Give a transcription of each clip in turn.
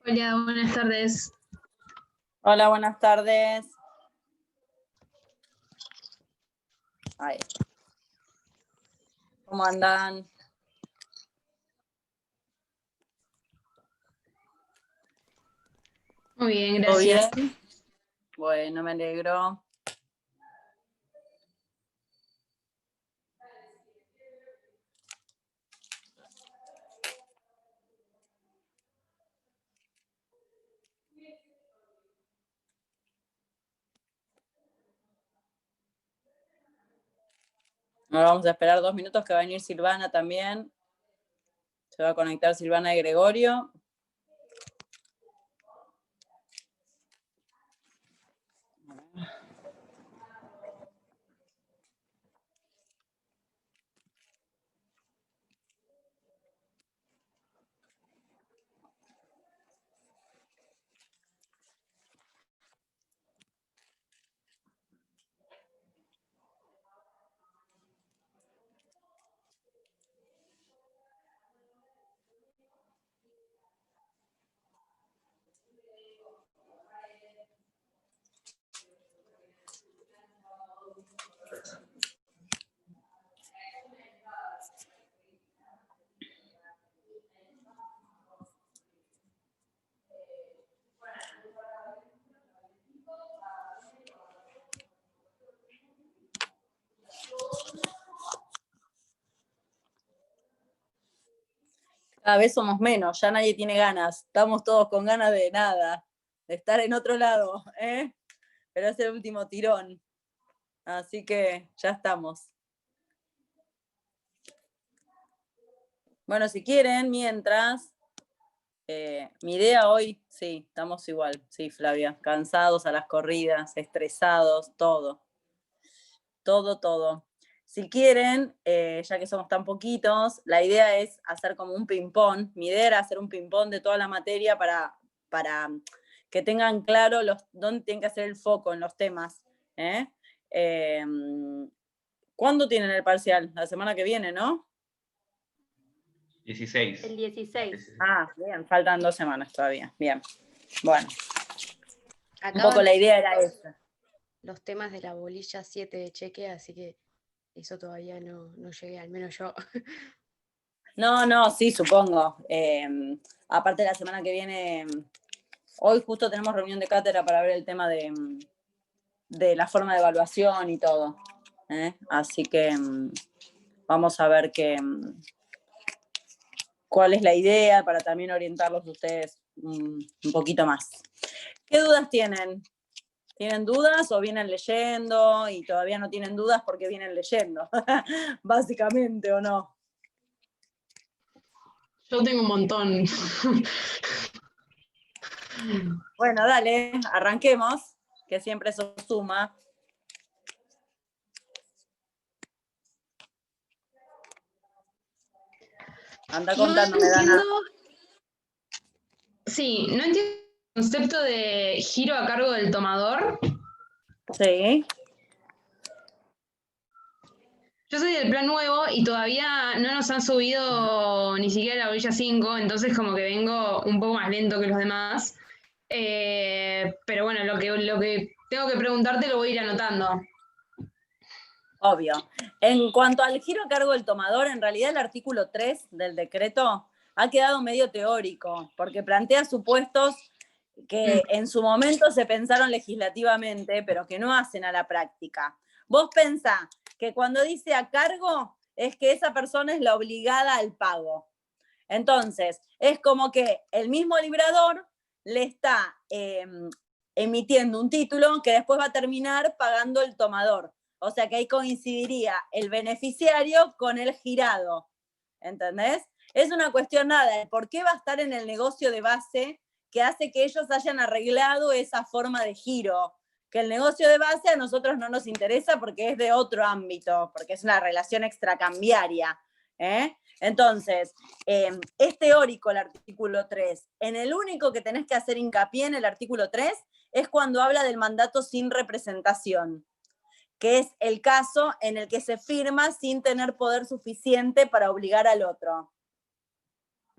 Hola, buenas tardes. Hola, buenas tardes. Ay. ¿Cómo andan? Muy bien, ¿Todo gracias. bien? Bueno, me alegro. Ahora vamos a esperar 2 minutos que va a venir Silvana también. Se va a conectar Silvana y Gregorio. Cada vez somos menos, ya nadie tiene ganas. Estamos todos con ganas de nada, de estar en otro lado, ¿eh? Pero es el último tirón. Así que ya estamos. Bueno, si quieren, mientras, mi idea hoy, sí, estamos igual, sí, Flavia, cansados a las corridas, estresados, todo. Todo. Si quieren, ya que somos tan poquitos, la idea es hacer como un ping-pong. Mi idea era hacer un ping-pong de toda la materia para que tengan claro dónde tienen que hacer el foco en los temas. ¿Cuándo tienen el parcial? La semana que viene, ¿no? 16. El 16. Ah, bien, faltan 2 semanas todavía. Bien. Bueno, Acaban un poco la idea era esa. los temas de la bolilla 7 de cheque, así que eso todavía no llegué, al menos yo. No, sí, supongo. Aparte la semana que viene, hoy justo tenemos reunión de cátedra para ver el tema de la forma de evaluación y todo. Así que vamos a ver cuál es la idea para también orientarlos ustedes un poquito más. ¿Qué dudas tienen? ¿Tienen dudas o vienen leyendo y todavía no tienen dudas porque vienen leyendo? Básicamente, ¿o no? Yo tengo un montón. Bueno, dale, arranquemos, que siempre eso suma. Anda contándome, Dana. Sí, no entiendo el concepto de giro a cargo del tomador. Sí. Yo soy del plan nuevo y todavía no nos han subido ni siquiera la orilla 5, entonces como que vengo un poco más lento que los demás. Pero bueno, lo que tengo que preguntarte lo voy a ir anotando. Obvio. En cuanto al giro a cargo del tomador, en realidad el artículo 3 del decreto ha quedado medio teórico, porque plantea supuestos que en su momento se pensaron legislativamente, pero que no hacen a la práctica. Vos pensá que cuando dice a cargo, es que esa persona es la obligada al pago. Entonces, es como que el mismo librador le está emitiendo un título que después va a terminar pagando el tomador. O sea que ahí coincidiría el beneficiario con el girado. ¿Entendés? Es una cuestión nada, ¿por qué va a estar en el negocio de base que hace que ellos hayan arreglado esa forma de giro? Que el negocio de base a nosotros no nos interesa porque es de otro ámbito, porque es una relación extracambiaria. Entonces, es teórico el artículo 3. En el único que tenés que hacer hincapié en el artículo 3 es cuando habla del mandato sin representación, que es el caso en el que se firma sin tener poder suficiente para obligar al otro.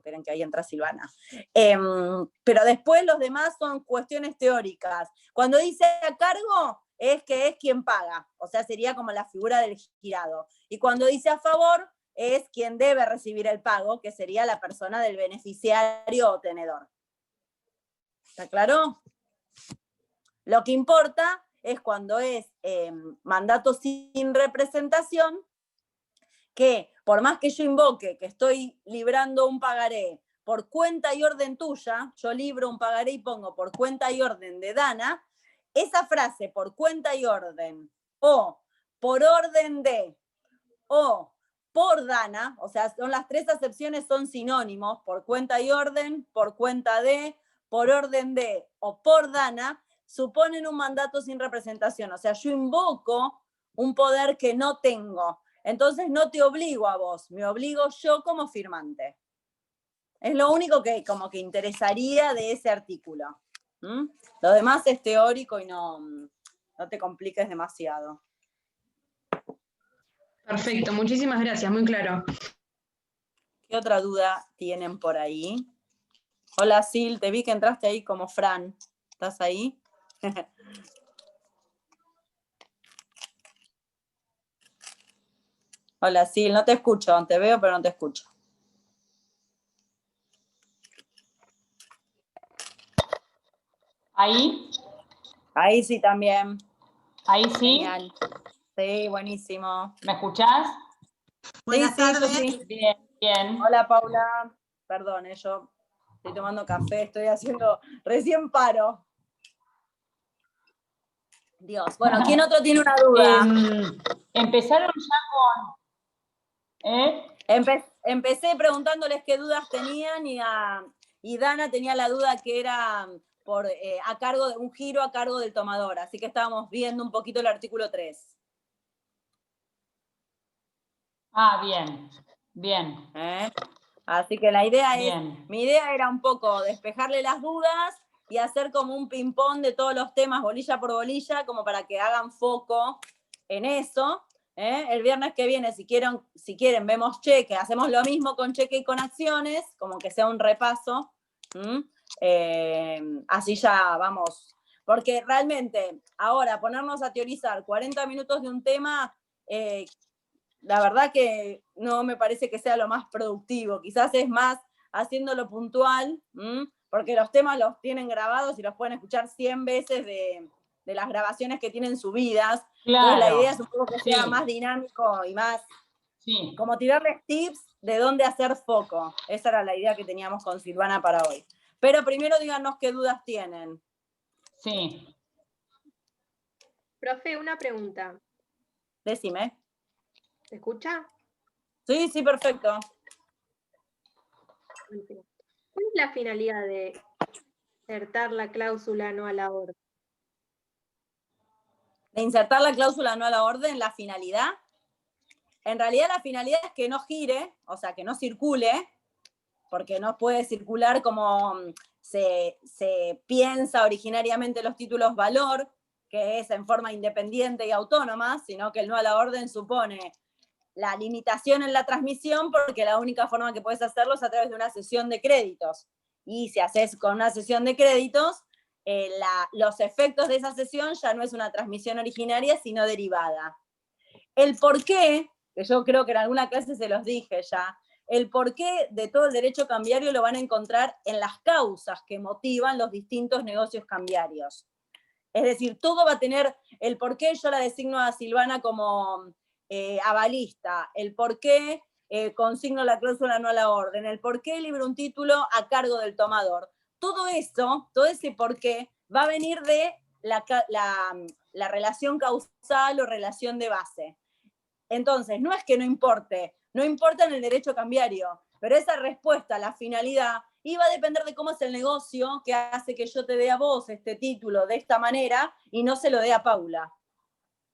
esperen que ahí entra Silvana. Pero después los demás son cuestiones teóricas. Cuando dice a cargo, es que es quien paga, o sea, sería como la figura del girado. Y cuando dice a favor, es quien debe recibir el pago, que sería la persona del beneficiario o tenedor. ¿Está claro? Lo que importa es cuando es mandato sin representación, que por más que yo invoque que estoy librando un pagaré por cuenta y orden tuya, yo libro un pagaré y pongo por cuenta y orden de Dana, esa frase por cuenta y orden, o por orden de, o por Dana, o sea, son las tres acepciones, son sinónimos, por cuenta y orden, por cuenta de, por orden de, o por Dana, suponen un mandato sin representación. O sea, yo invoco un poder que no tengo. Entonces no te obligo a vos, me obligo yo como firmante. Es lo único que como que interesaría de ese artículo. Lo demás es teórico y no te compliques demasiado. Perfecto, muchísimas gracias, muy claro. ¿Qué otra duda tienen por ahí? Hola Sil, te vi que entraste ahí como Fran. ¿Estás ahí? Hola Sil, no te escucho, te veo pero no te escucho. ¿Ahí? Ahí sí también. ¿Ahí sí? Genial. Sí, buenísimo. ¿Me escuchás? Buenas tardes. Sí. Bien, bien. Hola Paula. Perdón, yo estoy tomando café, estoy haciendo recién paro. Dios. Bueno, ¿quién otro tiene una duda? Empezaron ya con... Empecé preguntándoles qué dudas tenían y Dana tenía la duda que era a cargo de un giro a cargo del tomador. Así que estábamos viendo un poquito el artículo 3. Ah, bien, bien. Así que la idea bien. Mi idea era un poco despejarle las dudas y hacer como un ping-pong de todos los temas, bolilla por bolilla, como para que hagan foco en eso. El viernes que viene, si quieren, vemos cheque, hacemos lo mismo con cheque y con acciones, como que sea un repaso. Así ya vamos. Porque realmente, ahora, ponernos a teorizar 40 minutos de un tema, la verdad que no me parece que sea lo más productivo. Quizás es más haciéndolo puntual, porque los temas los tienen grabados y los pueden escuchar 100 veces de las grabaciones que tienen subidas. Claro. Entonces la idea es un poco que sea más dinámico y más como tirarles tips de dónde hacer foco. Esa era la idea que teníamos con Silvana para hoy. Pero primero díganos qué dudas tienen. Sí. Profe, una pregunta. Decime. ¿Se escucha? Sí, sí, perfecto. ¿Cuál es la finalidad de insertar la cláusula no a la orden? De insertar la cláusula no a la orden, la finalidad. En realidad la finalidad es que no gire, o sea, que no circule, porque no puede circular como se piensa originariamente los títulos valor, que es en forma independiente y autónoma, sino que el no a la orden supone la limitación en la transmisión, porque la única forma que puedes hacerlo es a través de una cesión de créditos. Y si haces con una cesión de créditos, los efectos de esa cesión ya no es una transmisión originaria, sino derivada. El porqué, que yo creo que en alguna clase se los dije ya, el porqué de todo el derecho cambiario lo van a encontrar en las causas que motivan los distintos negocios cambiarios. Es decir, todo va a tener el porqué, yo la designo a Silvana como avalista, el porqué consigno la cláusula no a la orden, el porqué libro un título a cargo del tomador. Todo eso, todo ese porqué, va a venir de la relación causal o relación de base. Entonces, no es que no importe en el derecho cambiario, pero esa respuesta a la finalidad iba a depender de cómo es el negocio que hace que yo te dé a vos este título de esta manera y no se lo dé a Paula.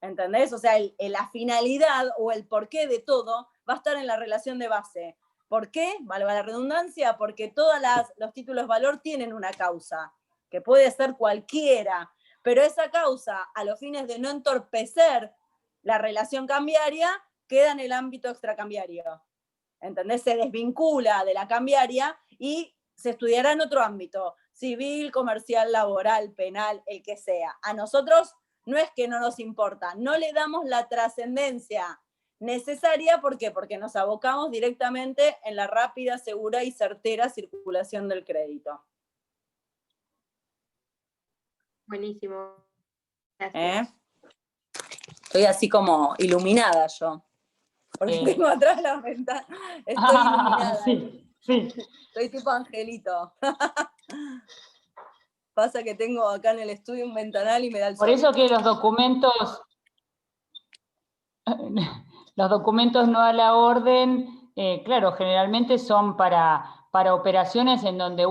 ¿Entendés? O sea, la finalidad o el porqué de todo va a estar en la relación de base. ¿Por qué? Valga la redundancia, porque todos los títulos valor tienen una causa, que puede ser cualquiera, pero esa causa, a los fines de no entorpecer la relación cambiaria, queda en el ámbito extracambiario. ¿entendés? Se desvincula de la cambiaria y se estudiará en otro ámbito, civil, comercial, laboral, penal, el que sea. A nosotros no es que no nos importa, no le damos la trascendencia necesaria. ¿Por qué? Porque nos abocamos directamente en la rápida, segura y certera circulación del crédito. Buenísimo. Gracias. Estoy así como iluminada yo. Porque tengo atrás la ventana. Estoy iluminada. Sí, sí. Estoy tipo angelito. Pasa que tengo acá en el estudio un ventanal y me da el sol. Por eso que los documentos no a la orden, claro, generalmente son para operaciones en donde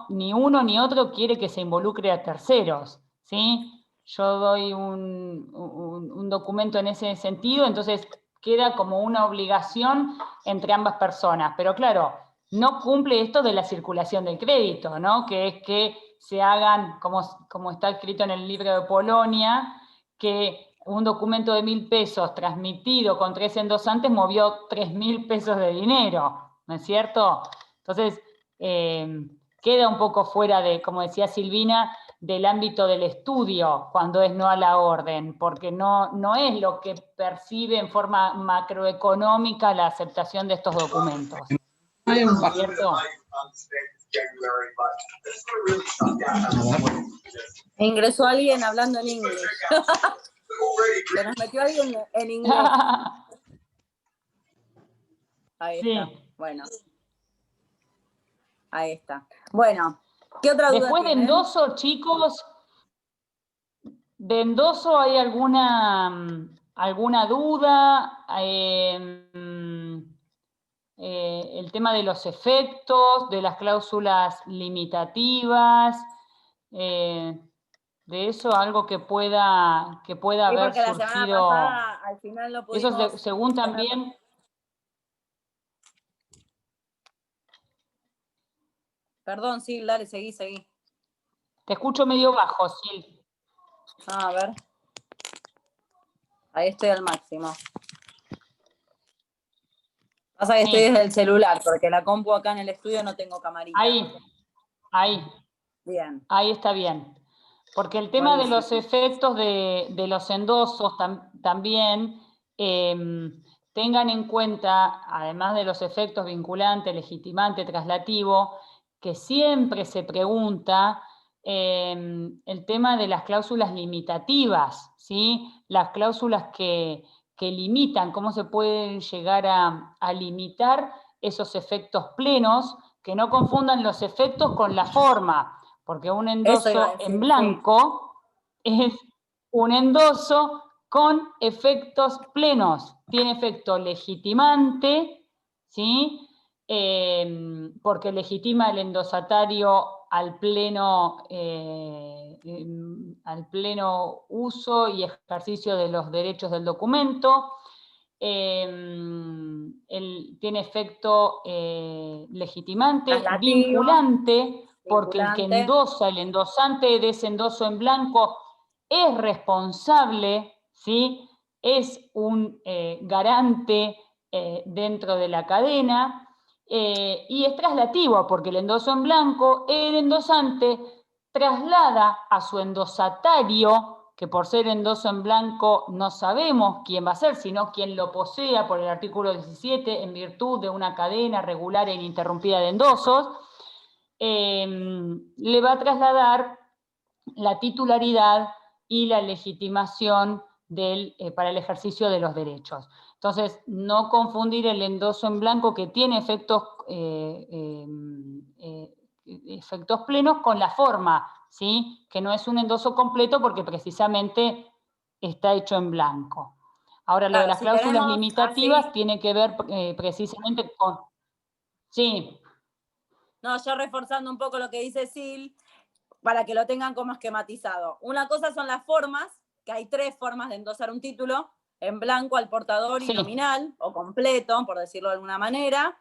ni uno ni otro quiere que se involucre a terceros, ¿sí? Yo doy un documento en ese sentido, entonces queda como una obligación entre ambas personas. Pero claro, no cumple esto de la circulación del crédito, ¿no? Que es que se hagan, como está escrito en el libro de Polonia, que un documento de 1.000 pesos transmitido con 3 endosantes movió 3.000 pesos de dinero, ¿no es cierto? Entonces, queda un poco fuera de, como decía Silvina, del ámbito del estudio cuando es no a la orden, porque no es lo que percibe en forma macroeconómica la aceptación de estos documentos. ¿No es cierto? Ingresó alguien hablando en inglés. Se nos metió alguien en inglés. Ahí sí. está. Bueno. Ahí está. Bueno, ¿qué otra duda Después tienen? de endoso, chicos, ¿de endoso hay alguna duda? El tema de los efectos, de las cláusulas limitativas, de eso algo que pueda haber porque la surgido. semana pasada al final no pudimos. Eso según también. Perdón, sí, dale, seguí. Te escucho medio bajo, Sil. A ver. Ahí estoy al máximo. Pasa que estoy desde el celular, porque la compu acá en el estudio no tengo camarita. Ahí. Bien. Ahí está bien. Porque el tema de los efectos de los endosos también, tengan en cuenta, además de los efectos vinculante, legitimante, traslativo, que siempre se pregunta el tema de las cláusulas limitativas, ¿sí? Las cláusulas que limitan, cómo se pueden llegar a limitar esos efectos plenos, que no confundan los efectos con la forma, porque un endoso en blanco es un endoso con efectos plenos. Tiene efecto legitimante, ¿sí? Porque legitima el endosatario al pleno uso y ejercicio de los derechos del documento. Tiene efecto legitimante, vinculante, porque el que endosa, el endosante de ese endoso en blanco es responsable, ¿sí? Es un garante dentro de la cadena, y es traslativo, porque el endoso en blanco, el endosante traslada a su endosatario, que por ser endoso en blanco no sabemos quién va a ser, sino quien lo posea por el artículo 17, en virtud de una cadena regular e ininterrumpida de endosos, le va a trasladar la titularidad y la legitimación para el ejercicio de los derechos. Entonces, no confundir el endoso en blanco, que tiene efectos plenos, con la forma, ¿sí? Que no es un endoso completo porque precisamente está hecho en blanco. Ahora, lo de las cláusulas limitativas tiene que ver precisamente con... Sí. No, yo reforzando un poco lo que dice Sil, para que lo tengan como esquematizado. Una cosa son las formas, que hay 3 formas de endosar un título: en blanco al portador y nominal, o completo, por decirlo de alguna manera,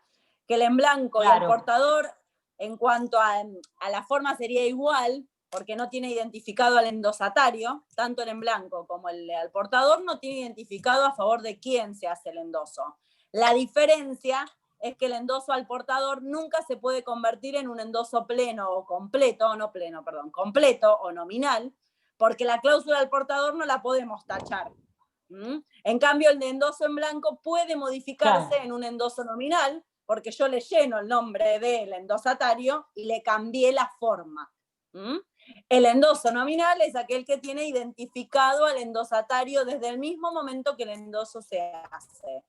que el en blanco y al portador, en cuanto a la forma, sería igual, porque no tiene identificado al endosatario, tanto el en blanco como el al portador no tiene identificado a favor de quién se hace el endoso. La diferencia es que el endoso al portador nunca se puede convertir en un endoso pleno o completo, no pleno, perdón, completo o nominal, porque la cláusula al portador no la podemos tachar. En cambio, el de endoso en blanco puede modificarse en un endoso nominal, porque yo le lleno el nombre del endosatario y le cambié la forma. El endoso nominal es aquel que tiene identificado al endosatario desde el mismo momento que el endoso se hace.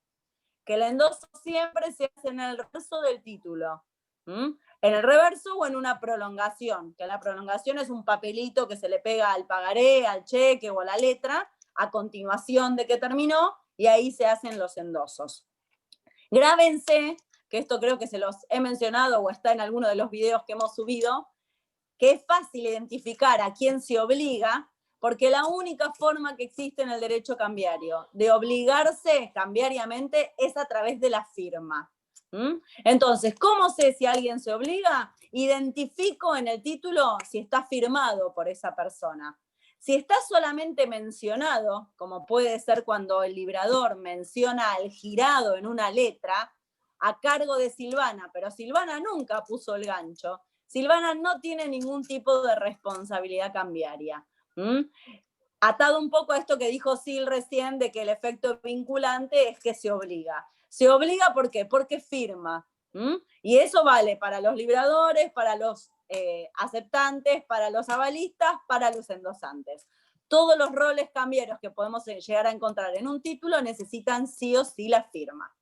Que el endoso siempre se hace en el reverso del título. En el reverso o en una prolongación, que la prolongación es un papelito que se le pega al pagaré, al cheque o a la letra, a continuación de que terminó, y ahí se hacen los endosos. Grábense, que esto creo que se los he mencionado o está en alguno de los videos que hemos subido, que es fácil identificar a quién se obliga, porque la única forma que existe en el derecho cambiario de obligarse cambiariamente es a través de la firma. Entonces, ¿cómo sé si alguien se obliga? Identifico en el título si está firmado por esa persona. Si está solamente mencionado, como puede ser cuando el librador menciona al girado en una letra, a cargo de Silvana, pero Silvana nunca puso el gancho, Silvana no tiene ningún tipo de responsabilidad cambiaria. Atado un poco a esto que dijo Sil recién, de que el efecto vinculante es que se obliga. ¿Se obliga por qué? Porque firma. Y eso vale para los libradores, para los aceptantes, para los avalistas, para los endosantes. Todos los roles cambiarios que podemos llegar a encontrar en un título necesitan sí o sí la firma.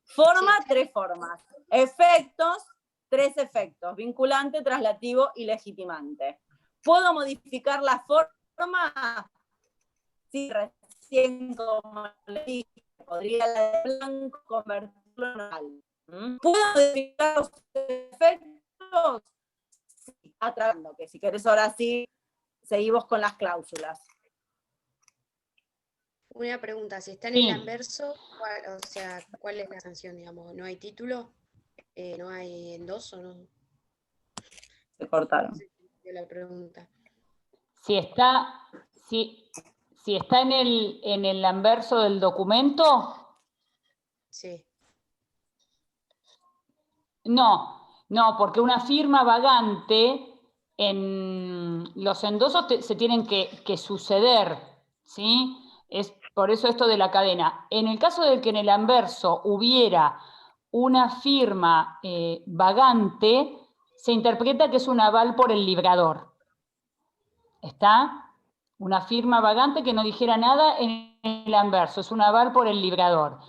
Forma, sí. 3 formas. Efectos, 3 efectos. Vinculante, traslativo y legitimante. ¿Puedo modificar la forma? Sí, recién como le dije, podría la de blanco convertirlo en oral. ¿Puedo modificar los efectos? Sí, atrasando, que si querés ahora sí, seguimos con las cláusulas. Una pregunta, si está en el anverso, ¿cuál es la sanción, digamos? ¿No hay título? ¿No hay endoso? ¿No? Se cortaron. La pregunta. Si está en el anverso del documento. Sí. No, porque una firma vagante, en los endosos se tienen que suceder, ¿sí? Es por eso esto de la cadena. En el caso de que en el anverso hubiera una firma vagante, se interpreta que es un aval por el librador. ¿Está? Una firma vagante que no dijera nada en el anverso, es un aval por el librador.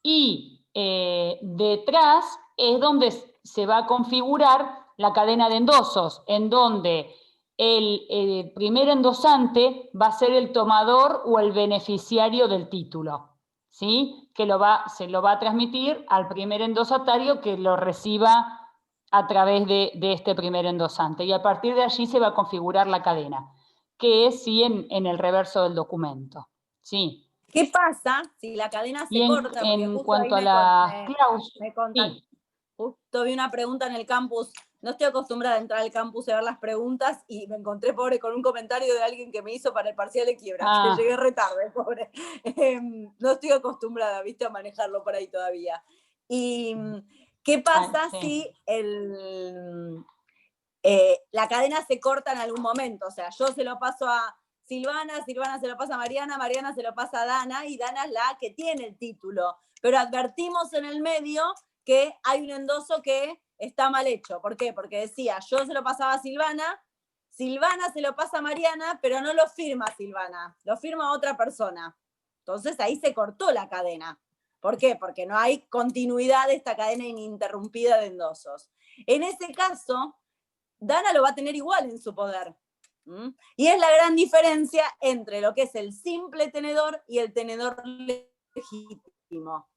Y detrás es donde se va a configurar la cadena de endosos, en donde el primer endosante va a ser el tomador o el beneficiario del título, ¿sí? Que se lo va a transmitir al primer endosatario que lo reciba a través de este primer endosante. Y a partir de allí se va a configurar la cadena, que es sí en el reverso del documento. Sí. ¿Qué pasa si la cadena se corta? Porque En justo cuanto ahí a las cláusulas, sí. Justo vi una pregunta en el campus. No estoy acostumbrada a entrar al campus y ver las preguntas y me encontré, pobre, con un comentario de alguien que me hizo para el parcial de quiebra, que llegué re tarde, pobre. No estoy acostumbrada, viste, a manejarlo por ahí todavía. ¿Y qué pasa si la cadena se corta en algún momento? O sea, yo se lo paso a Silvana, Silvana se lo pasa a Mariana, Mariana se lo pasa a Dana, y Dana es la que tiene el título. Pero advertimos en el medio que hay un endoso que está mal hecho. ¿Por qué? Porque decía, yo se lo pasaba a Silvana, Silvana se lo pasa a Mariana, pero no lo firma Silvana, lo firma otra persona. Entonces ahí se cortó la cadena. ¿Por qué? Porque no hay continuidad de esta cadena ininterrumpida de endosos. En ese caso, Dana lo va a tener igual en su poder. Y es la gran diferencia entre lo que es el simple tenedor y el tenedor legítimo.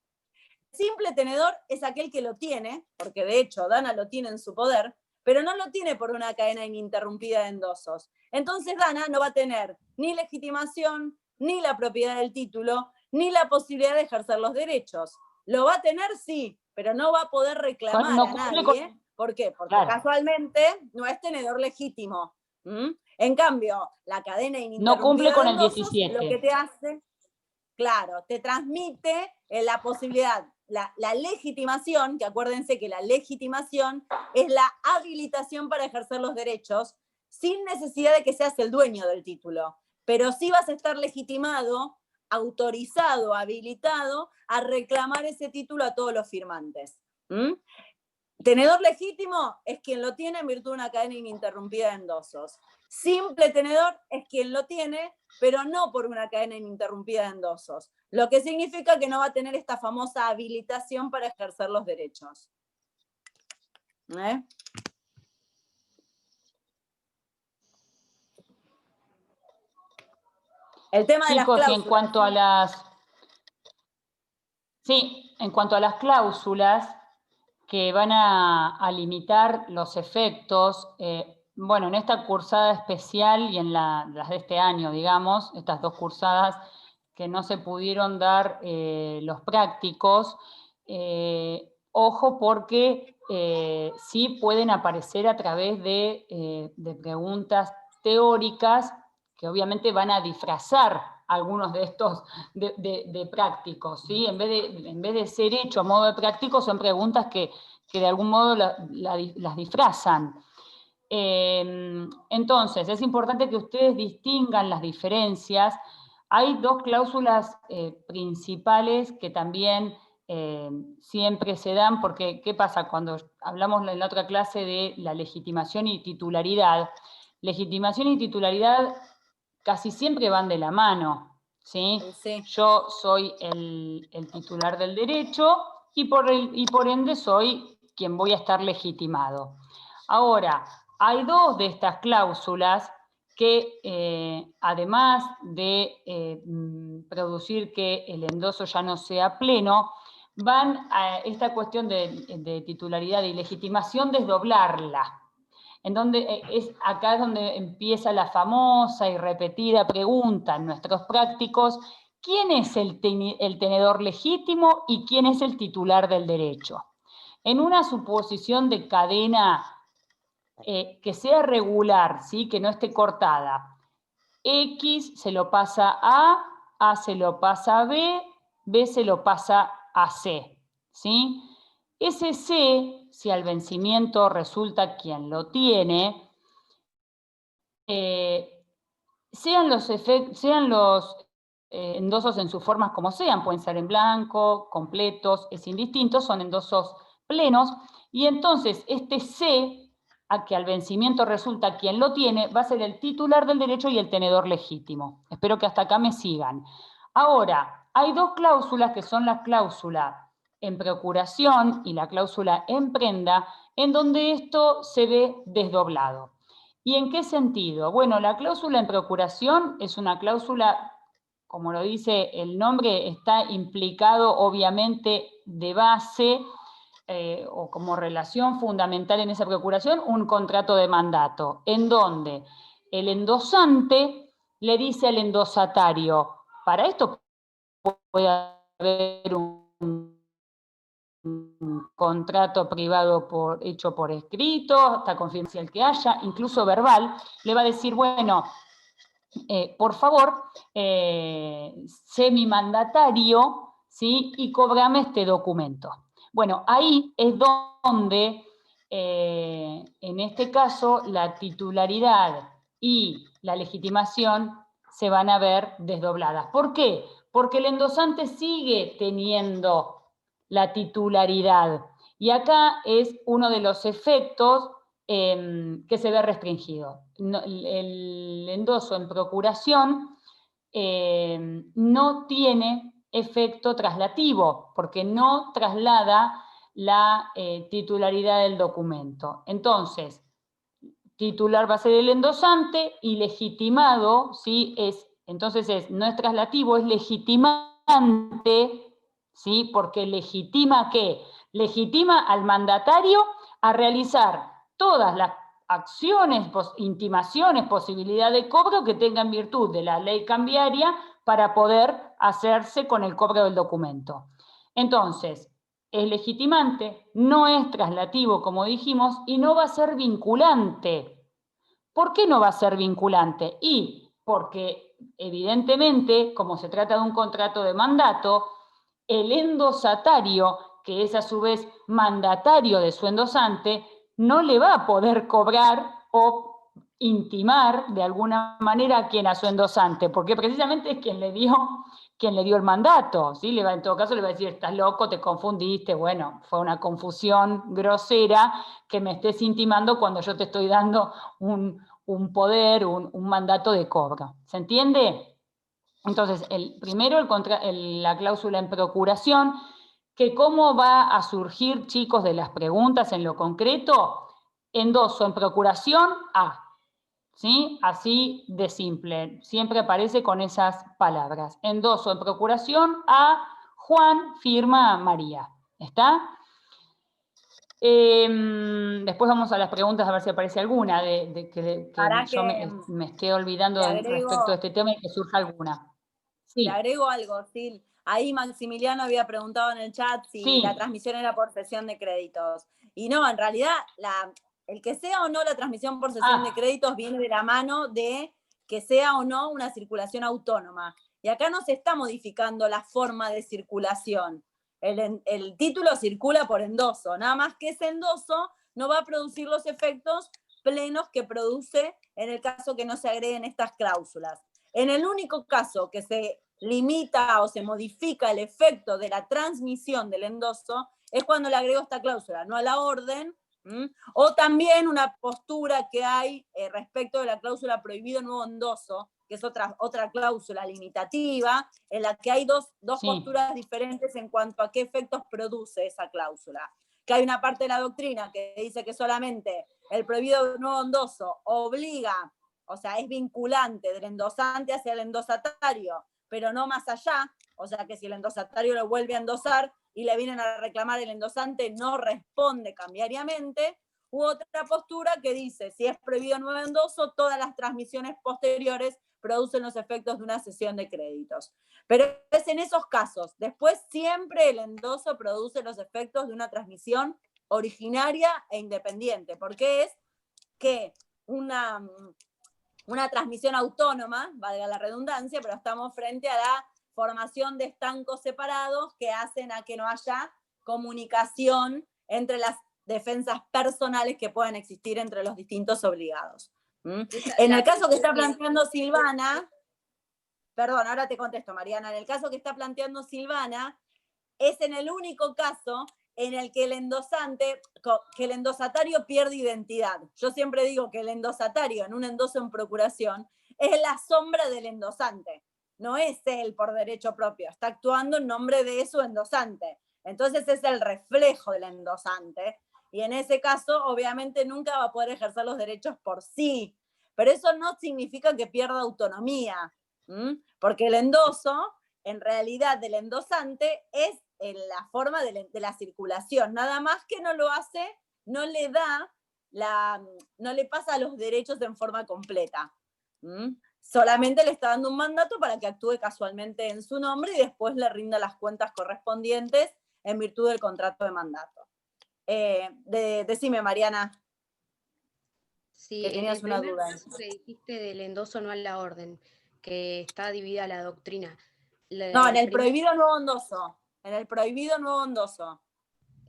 El simple tenedor es aquel que lo tiene, porque de hecho Dana lo tiene en su poder, pero no lo tiene por una cadena ininterrumpida de endosos. Entonces Dana no va a tener ni legitimación, ni la propiedad del título, ni la posibilidad de ejercer los derechos. Lo va a tener, sí, pero no va a poder reclamar a nadie. ¿Por qué? Porque casualmente no es tenedor legítimo. En cambio, la cadena ininterrumpida no cumple con de el endosos, 17. lo que te hace, claro, te transmite la posibilidad la legitimación, que acuérdense que la legitimación es la habilitación para ejercer los derechos, sin necesidad de que seas el dueño del título. Pero sí vas a estar legitimado, autorizado, habilitado a reclamar ese título a todos los firmantes. ¿Mm? Tenedor legítimo es quien lo tiene en virtud de una cadena ininterrumpida de endosos. Simple tenedor es quien lo tiene, pero no por una cadena ininterrumpida de endosos. Lo que significa que no va a tener esta famosa habilitación para ejercer los derechos. El tema de las Chicos, cláusulas. y en cuanto a las... Sí, en cuanto a las cláusulas que van a limitar los efectos, bueno, en esta cursada especial y en las de este año, digamos, estas dos cursadas que no se pudieron dar los prácticos, ojo porque sí pueden aparecer a través de preguntas teóricas que obviamente van a disfrazar algunos de estos de prácticos, ¿sí? En vez de ser hecho a modo de práctico, son preguntas que de algún modo las disfrazan. Entonces, es importante que ustedes distingan las diferencias. Hay dos cláusulas principales que también siempre se dan, porque ¿qué pasa? Cuando hablamos en la otra clase de la legitimación y titularidad, legitimación y titularidad casi siempre van de la mano, ¿sí? Sí. Yo soy el titular del derecho y por ende soy quien voy a estar legitimado. Ahora, hay dos de estas cláusulas que además de producir que el endoso ya no sea pleno, van a esta cuestión de titularidad y legitimación desdoblarla. En donde acá es donde empieza la famosa y repetida pregunta en nuestros prácticos: ¿quién es el tenedor legítimo y quién es el titular del derecho? En una suposición de cadena que sea regular, ¿sí? Que no esté cortada, X se lo pasa A se lo pasa a B, B se lo pasa a C, ¿sí? Ese C, si al vencimiento resulta quien lo tiene, sean los endosos en sus formas como sean, pueden ser en blanco, completos, es indistinto, son endosos plenos, y entonces este C, a que al vencimiento resulta quien lo tiene, va a ser el titular del derecho y el tenedor legítimo. Espero que hasta acá me sigan. Ahora, hay dos cláusulas que son la cláusula en procuración y la cláusula en prenda, en donde esto se ve desdoblado. ¿Y en qué sentido? Bueno, la cláusula en procuración es una cláusula, como lo dice el nombre, está implicado obviamente de base o como relación fundamental en esa procuración un contrato de mandato, en donde el endosante le dice al endosatario: para esto puede haber un contrato privado hecho por escrito, hasta confidencial que haya, incluso verbal, le va a decir: bueno, por favor, sé mi mandatario, ¿sí? Y cóbrame este documento. Bueno, ahí es donde, en este caso, la titularidad y la legitimación se van a ver desdobladas. ¿Por qué? Porque el endosante sigue teniendo la titularidad. Y acá es uno de los efectos que se ve restringido. El endoso en procuración no tiene efecto traslativo, porque no traslada la titularidad del documento. Entonces, titular va a ser el endosante y legitimado, ¿sí? Entonces no es traslativo, es legitimante, ¿sí? Porque legitima ¿qué? Legitima al mandatario a realizar todas las acciones, intimaciones, posibilidad de cobro que tenga en virtud de la ley cambiaria para poder hacerse con el cobro del documento. Entonces, es legitimante, no es traslativo, como dijimos, y no va a ser vinculante. ¿Por qué no va a ser vinculante? Y porque, evidentemente, como se trata de un contrato de mandato, el endosatario, que es a su vez mandatario de su endosante, no le va a poder cobrar o intimar de alguna manera a quien, a su endosante, porque precisamente es quien le dio el mandato, ¿sí? En todo caso le va a decir, estás loco, te confundiste, bueno, fue una confusión grosera que me estés intimando cuando yo te estoy dando un poder, un mandato de cobro. ¿Se entiende? Entonces, primero la cláusula en procuración, que cómo va a surgir, chicos, de las preguntas en lo concreto, endoso en procuración A. ¿Sí? Así de simple, siempre aparece con esas palabras. Endoso en procuración a Juan, firma María. ¿Está? Después vamos a las preguntas a ver si aparece alguna que yo me esté olvidando respecto a este tema y que surja alguna. Sí. Le agrego algo, Sil. Ahí Maximiliano había preguntado en el chat si la transmisión era por cesión de créditos. Y no, en realidad el que sea o no la transmisión por cesión de créditos viene de la mano de que sea o no una circulación autónoma. Y acá no se está modificando la forma de circulación. El título circula por endoso, nada más que ese endoso no va a producir los efectos plenos que produce en el caso que no se agreguen estas cláusulas. En el único caso que se limita o se modifica el efecto de la transmisión del endoso es cuando le agrego esta cláusula, no a la orden, o también una postura que hay respecto de la cláusula prohibido nuevo endoso, que es otra cláusula limitativa, en la que hay dos posturas diferentes en cuanto a qué efectos produce esa cláusula. Que hay una parte de la doctrina que dice que solamente el prohibido nuevo endoso obliga, o sea, es vinculante del endosante hacia el endosatario, pero no más allá, o sea que si el endosatario lo vuelve a endosar y le vienen a reclamar, el endosante no responde cambiariamente, u otra postura que dice, si es prohibido nuevo endoso, todas las transmisiones posteriores producen los efectos de una cesión de créditos. Pero es en esos casos. Después siempre el endoso produce los efectos de una transmisión originaria e independiente, porque es que una transmisión autónoma, valga la redundancia, pero estamos frente a la formación de estancos separados que hacen a que no haya comunicación entre las defensas personales que pueden existir entre los distintos obligados. En el caso que está planteando Silvana, perdón, ahora te contesto, Mariana, en el caso que está planteando Silvana, es en el único caso en el que el endosatario pierde identidad. Yo siempre digo que el endosatario en un endoso en procuración es la sombra del endosante, no es él por derecho propio, está actuando en nombre de su endosante. Entonces es el reflejo del endosante, y en ese caso obviamente nunca va a poder ejercer los derechos por sí, pero eso no significa que pierda autonomía, porque el endoso, en realidad del endosante, es en la forma de la circulación, nada más que no lo hace, no le pasa los derechos en forma completa. Solamente le está dando un mandato para que actúe casualmente en su nombre y después le rinda las cuentas correspondientes en virtud del contrato de mandato. Decime, Mariana. Sí, que tenías una duda. Que dijiste del endoso no a la orden, que está dividida la doctrina. No, en el prohibido nuevo endoso. En el prohibido nuevo endoso.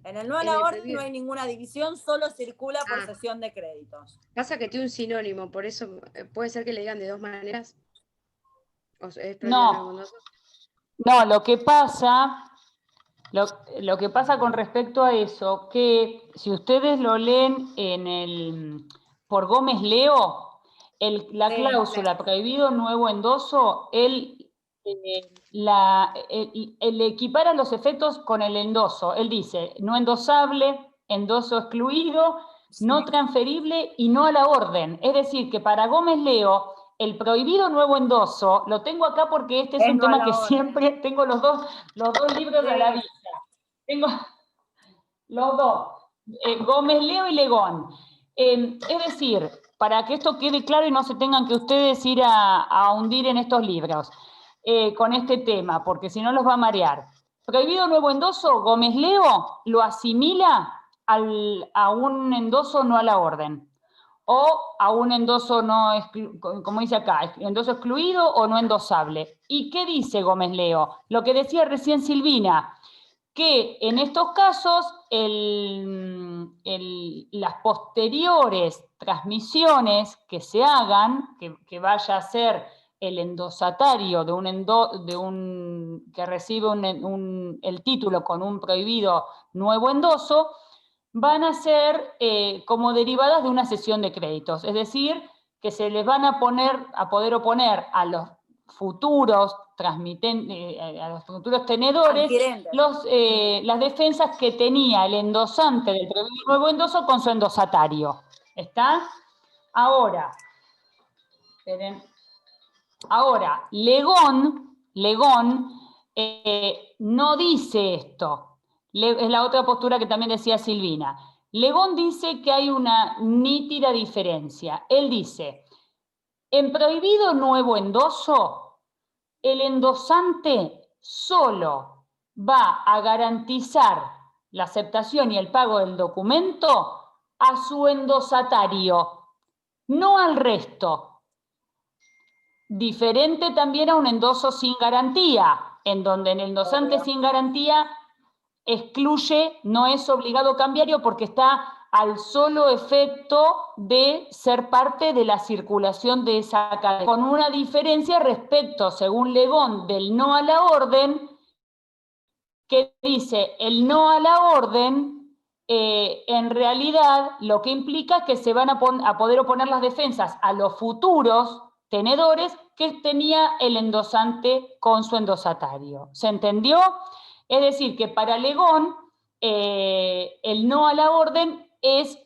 En el no a la orden no hay ninguna división, solo circula por cesión de créditos. Pasa que tiene un sinónimo, por eso puede ser que le digan de dos maneras. No, lo que pasa con respecto a eso, que si ustedes lo leen por Gómez Leo, la cláusula prohibido nuevo endoso, él equipara los efectos con el endoso. Él dice, no endosable, endoso excluido, no transferible y no a la orden. Es decir, que para Gómez Leo, el prohibido nuevo endoso, lo tengo acá porque este es un tema que siempre tengo los dos libros a la vista. Tengo los dos, Gómez Leo y Legón. Es decir, para que esto quede claro y no se tengan que ustedes ir a hundir en estos libros con este tema, porque si no los va a marear. Prohibido nuevo endoso, Gómez Leo lo asimila a un endoso no a la orden. o a un endoso no, como dice acá, endoso excluido o no endosable. ¿Y qué dice Gómez Leo? Lo que decía recién Silvina, que en estos casos las posteriores transmisiones que se hagan, que vaya a ser el endosatario que recibe el título con un prohibido nuevo endoso, van a ser como derivadas de una cesión de créditos, es decir, que se les van a poder oponer a los futuros a los futuros tenedores las defensas que tenía el endosante del prohibido nuevo endoso con su endosatario. ¿Está? Ahora, Legón no dice esto. Es la otra postura que también decía Silvina. Legón dice que hay una nítida diferencia. Él dice, en prohibido nuevo endoso, el endosante solo va a garantizar la aceptación y el pago del documento a su endosatario, no al resto. Diferente también a un endoso sin garantía, en donde el endosante sin garantía excluye, no es obligado cambiario porque está al solo efecto de ser parte de la circulación de esa cadena. Con una diferencia respecto, según Legón, del no a la orden, que dice el no a la orden, en realidad lo que implica es que se van a poder oponer las defensas a los futuros tenedores que tenía el endosante con su endosatario. ¿Se entendió? Es decir, que para Legón, el no a la orden es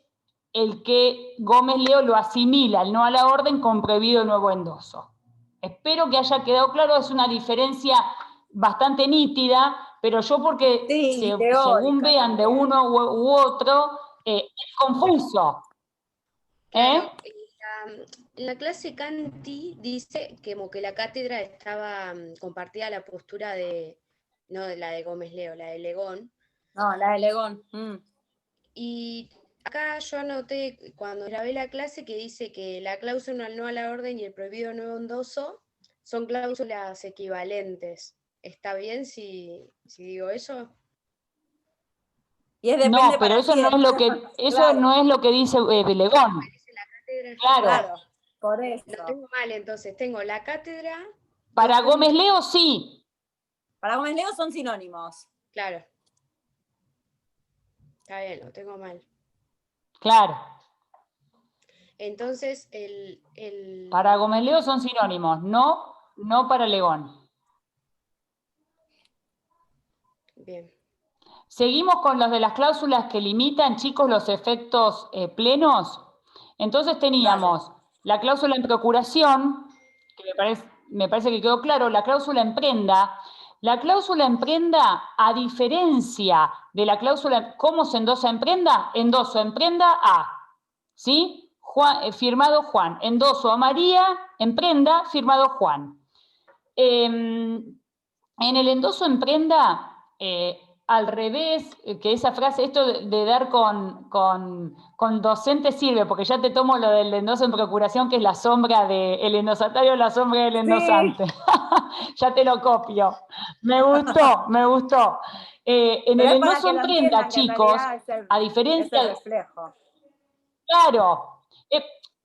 el que Gómez Leo lo asimila, el no a la orden con prohibido nuevo endoso. Espero que haya quedado claro, es una diferencia bastante nítida, pero yo porque según vean de uno u otro, es confuso. Claro, en la clase Canti dice que como que la cátedra estaba compartida la postura de, no de la de Gómez Leo, la de Legón. No, la de Legón. Y acá yo anoté cuando grabé la clase que dice que la cláusula no a la orden y el prohibido nuevo endoso son cláusulas equivalentes. ¿Está bien si digo eso? Y es no, pero eso no es lo que claro. No es lo que dice Legón. Claro, por eso. Lo tengo mal, entonces tengo la cátedra. Para Gómez Leo sí. Para Gómez Leo son sinónimos. Claro. Está bien, lo tengo mal. Claro. Entonces, para Gómez Leo son sinónimos, no para Legón. Bien. Seguimos con los de las cláusulas que limitan, chicos, los efectos plenos. Entonces teníamos la cláusula en procuración, que me parece que quedó claro, la cláusula en prenda. La cláusula en prenda, a diferencia de la cláusula, ¿cómo se endosa en prenda? Endoso en prenda a, ¿sí? Firmado Juan. Endoso a María, en prenda, firmado Juan. En el endoso en prenda, al revés, que esa frase, esto de dar con docente sirve, porque ya te tomo lo del endoso en procuración, que es la sombra del endosatario, la sombra del endosante. Sí. Ya te lo copio. Me gustó. En el endoso en prenda, chicos, a diferencia del reflejo. Claro.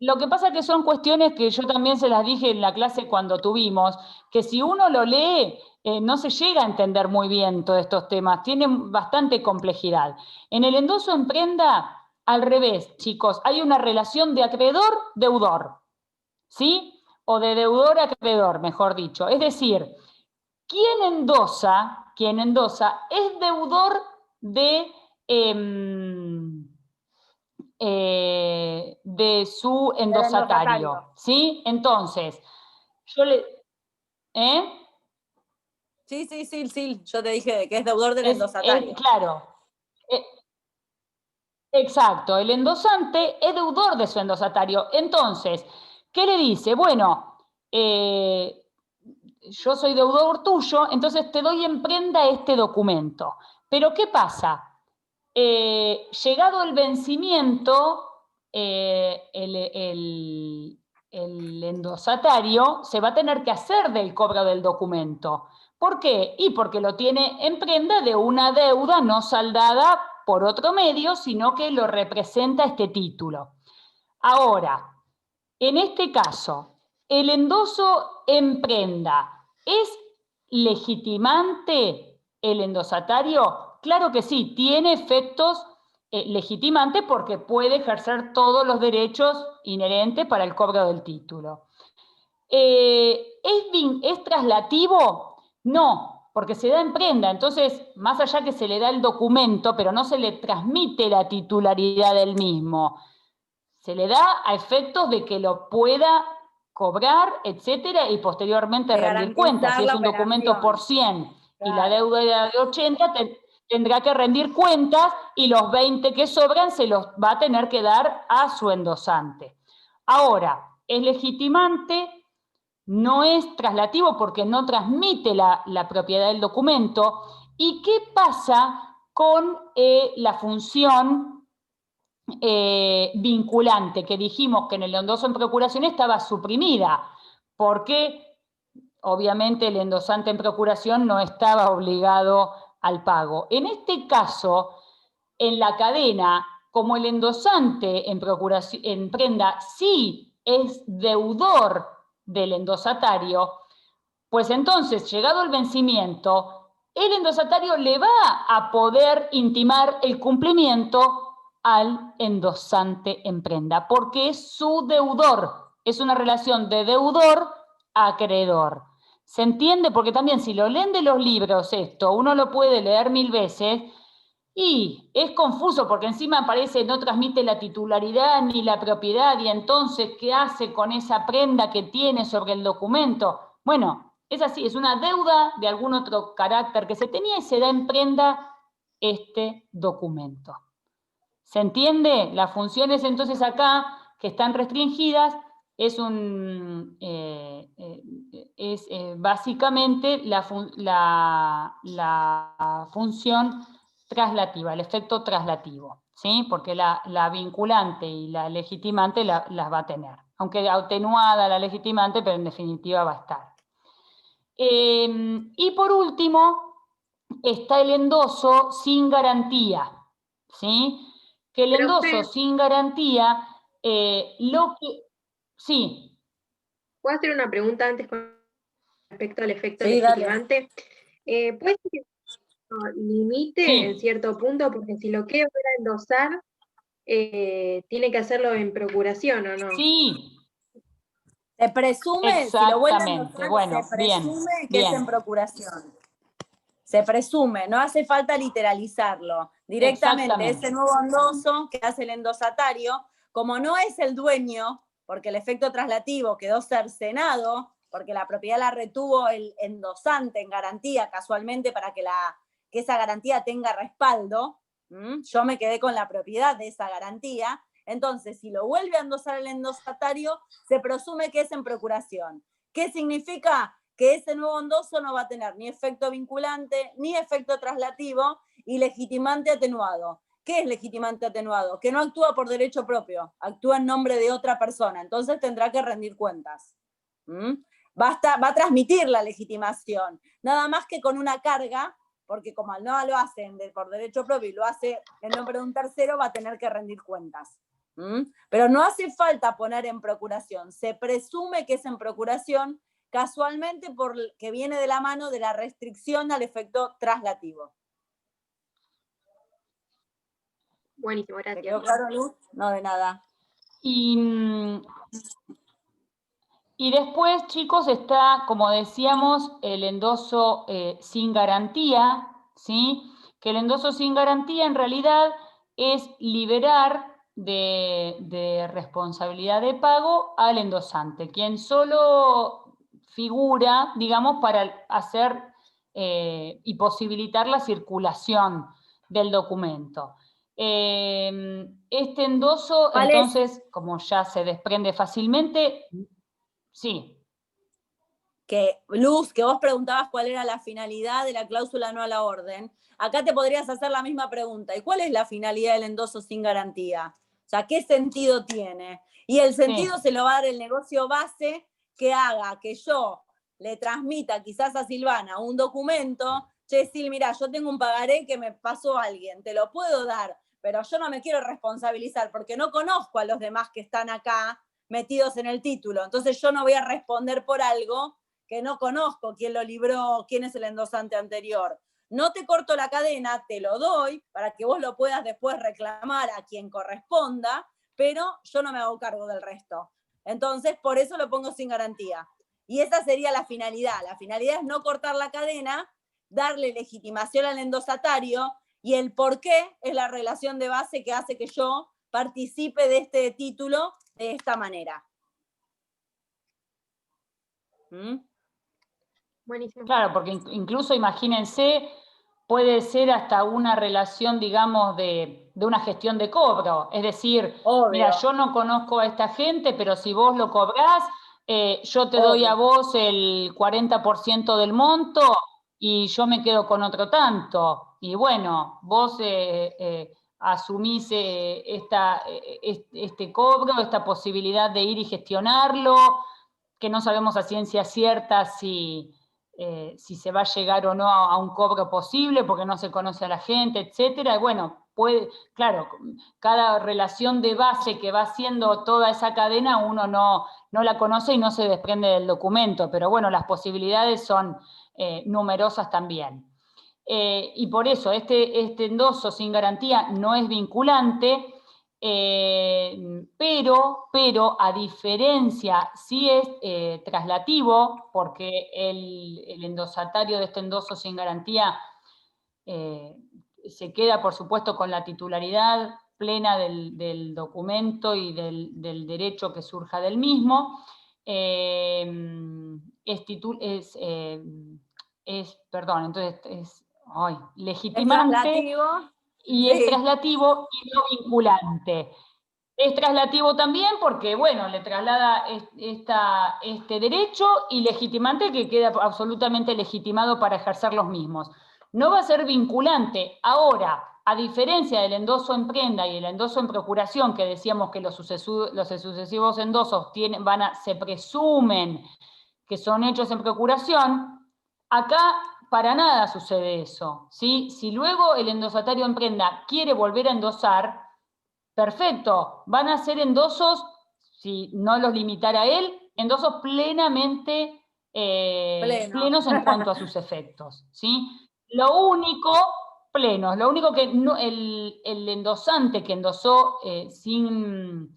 Lo que pasa es que son cuestiones que yo también se las dije en la clase cuando tuvimos, que si uno lo lee, no se llega a entender muy bien todos estos temas, tienen bastante complejidad. En el endoso en prenda, al revés, chicos, hay una relación de acreedor-deudor, ¿sí? O de deudor-acreedor, mejor dicho. Es decir, quien endosa es deudor de su endosatario, ¿sí? Entonces, yo le... Sí, yo te dije que es deudor del endosatario. Claro. Exacto, el endosante es deudor de su endosatario. Entonces, ¿qué le dice? Bueno, yo soy deudor tuyo, entonces te doy en prenda este documento. Pero ¿qué pasa? Llegado el vencimiento, el endosatario se va a tener que hacer del cobro del documento. ¿Por qué? Y porque lo tiene en prenda de una deuda no saldada por otro medio, sino que lo representa este título. Ahora, en este caso, ¿el endoso en prenda es legitimante el endosatario? Claro que sí, tiene efectos legitimantes porque puede ejercer todos los derechos inherentes para el cobro del título. ¿Es traslativo? No, porque se da en prenda. Entonces, más allá que se le da el documento, pero no se le transmite la titularidad del mismo. Se le da a efectos de que lo pueda cobrar, etcétera, y posteriormente rendir cuentas. Si es un documento por 100 y la deuda era de 80, tendrá que rendir cuentas y los 20 que sobran se los va a tener que dar a su endosante. Ahora, es legitimante, no es traslativo porque no transmite la propiedad del documento. ¿Y qué pasa con la función vinculante, que dijimos que en el endoso en procuración estaba suprimida, porque obviamente el endosante en procuración no estaba obligado al pago? En este caso, en la cadena, como el endosante en prenda sí es deudor del endosatario, pues entonces, llegado el vencimiento, el endosatario le va a poder intimar el cumplimiento al endosante en prenda, porque es su deudor, es una relación de deudor a acreedor. ¿Se entiende? Porque también si lo leen de los libros esto, uno lo puede leer 1000 veces y es confuso porque encima aparece, no transmite la titularidad ni la propiedad, y entonces, ¿qué hace con esa prenda que tiene sobre el documento? Bueno, es así, es una deuda de algún otro carácter que se tenía y se da en prenda este documento. ¿Se entiende? Las funciones entonces acá, que están restringidas, es básicamente la función traslativa, el efecto traslativo, ¿sí? Porque la vinculante y la legitimante las va a tener, aunque atenuada la legitimante, pero en definitiva va a estar. Y por último, está el endoso sin garantía, ¿sí? Que el endoso sin garantía, sí. ¿Puedo hacer una pregunta antes con respecto al efecto Sí, legitimante? ¿Puede ser que limite en cierto punto? Porque si lo quiero volver a endosar, tiene que hacerlo en procuración, ¿o no? Sí. Se presume, si lo vuelven a endosar, bueno, se presume que bien. es en procuración. Se presume, no hace falta literalizarlo. Directamente, ese nuevo endoso que hace el endosatario, como no es el dueño, porque el efecto traslativo quedó cercenado, porque la propiedad la retuvo el endosante en garantía, casualmente para que esa garantía tenga respaldo, yo me quedé con la propiedad de esa garantía. Entonces, si lo vuelve a endosar el endosatario, se presume que es en procuración. ¿Qué significa? Que ese nuevo endoso no va a tener ni efecto vinculante, ni efecto traslativo, y legitimante atenuado. ¿Qué es legitimante atenuado? Que no actúa por derecho propio, actúa en nombre de otra persona, entonces tendrá que rendir cuentas. Va a transmitir la legitimación, nada más que con una carga, porque como no lo hacen por derecho propio y lo hace en nombre de un tercero, va a tener que rendir cuentas. Pero no hace falta poner en procuración, se presume que es en procuración, casualmente porque viene de la mano de la restricción al efecto traslativo. Buenísimo, gracias. ¿Te quedó claro, Luz? No, de nada. Y después, chicos, está, como decíamos, el endoso sin garantía, ¿sí? Que el endoso sin garantía en realidad es liberar de responsabilidad de pago al endosante, quien solo figura, digamos, para hacer y posibilitar la circulación del documento. Este endoso, entonces, como ya se desprende fácilmente, sí. Luz, que vos preguntabas cuál era la finalidad de la cláusula no a la orden, acá te podrías hacer la misma pregunta. ¿Y cuál es la finalidad del endoso sin garantía? sea, ¿qué sentido tiene? Y el sentido se lo va a dar el negocio base que haga que yo le transmita quizás a Silvana un documento. Che, Sil, mira, yo tengo un pagaré que me pasó alguien, te lo puedo dar, pero yo no me quiero responsabilizar porque no conozco a los demás que están acá metidos en el título. Entonces yo no voy a responder por algo que no conozco, quién lo libró, quién es el endosante anterior. No te corto la cadena, te lo doy para que vos lo puedas después reclamar a quien corresponda, pero yo no me hago cargo del resto. Entonces, por eso lo pongo sin garantía. Y esa sería la finalidad. La finalidad es no cortar la cadena, darle legitimación al endosatario, y el por qué es la relación de base que hace que yo participe de este título de esta manera. Buenísimo. Claro, porque incluso imagínense, puede ser hasta una relación, digamos, de una gestión de cobro. Es decir, Obvio. mira, yo no conozco a esta gente, pero si vos lo cobrás, yo te doy a vos el 40% del monto y yo me quedo con otro tanto. Y bueno, vos asumís este cobro, esta posibilidad de ir y gestionarlo, que no sabemos a ciencia cierta si se va a llegar o no a un cobro posible, porque no se conoce a la gente, etcétera. Y bueno, claro, cada relación de base que va haciendo toda esa cadena, uno no la conoce y no se desprende del documento, pero bueno, las posibilidades son numerosas también. Y por eso, este endoso sin garantía no es vinculante, pero a diferencia, sí es traslativo, porque el endosatario de este endoso sin garantía se queda, por supuesto, con la titularidad plena del documento y del derecho que surja del mismo. Entonces es legitimante y es traslativo y no vinculante. Es traslativo también porque, bueno, le traslada este derecho, y legitimante que queda absolutamente legitimado para ejercer los mismos. No va a ser vinculante. Ahora, a diferencia del endoso en prenda y el endoso en procuración, que decíamos que los sucesivos endosos se presumen que son hechos en procuración, acá para nada sucede eso, ¿sí? Si luego el endosatario en prenda quiere volver a endosar, perfecto, van a ser endosos, si no los limitara él, endosos plenamente plenos en cuanto a sus efectos, ¿sí? Lo único que el endosante que endosó sin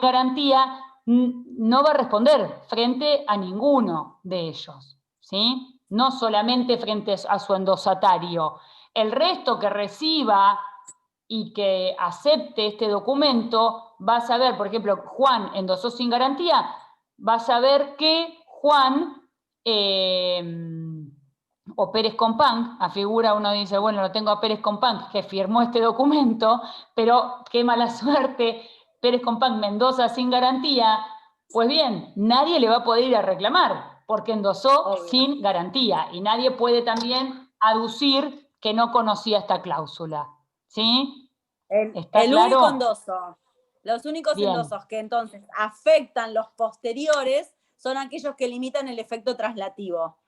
garantía no va a responder frente a ninguno de ellos, ¿sí? No solamente frente a su endosatario. El resto que reciba y que acepte este documento va a saber, por ejemplo, Juan endosó sin garantía, va a saber que Juan o Pérez Compán, a figura uno dice, bueno, lo tengo a Pérez Compán que firmó este documento, pero qué mala suerte, Pérez Compán Mendoza sin garantía. Pues bien, nadie le va a poder ir a reclamar, porque endosó sin garantía, y nadie puede también aducir que no conocía esta cláusula, ¿sí? ¿Está claro? Único endoso, los únicos endosos que entonces afectan los posteriores son aquellos que limitan el efecto traslativo,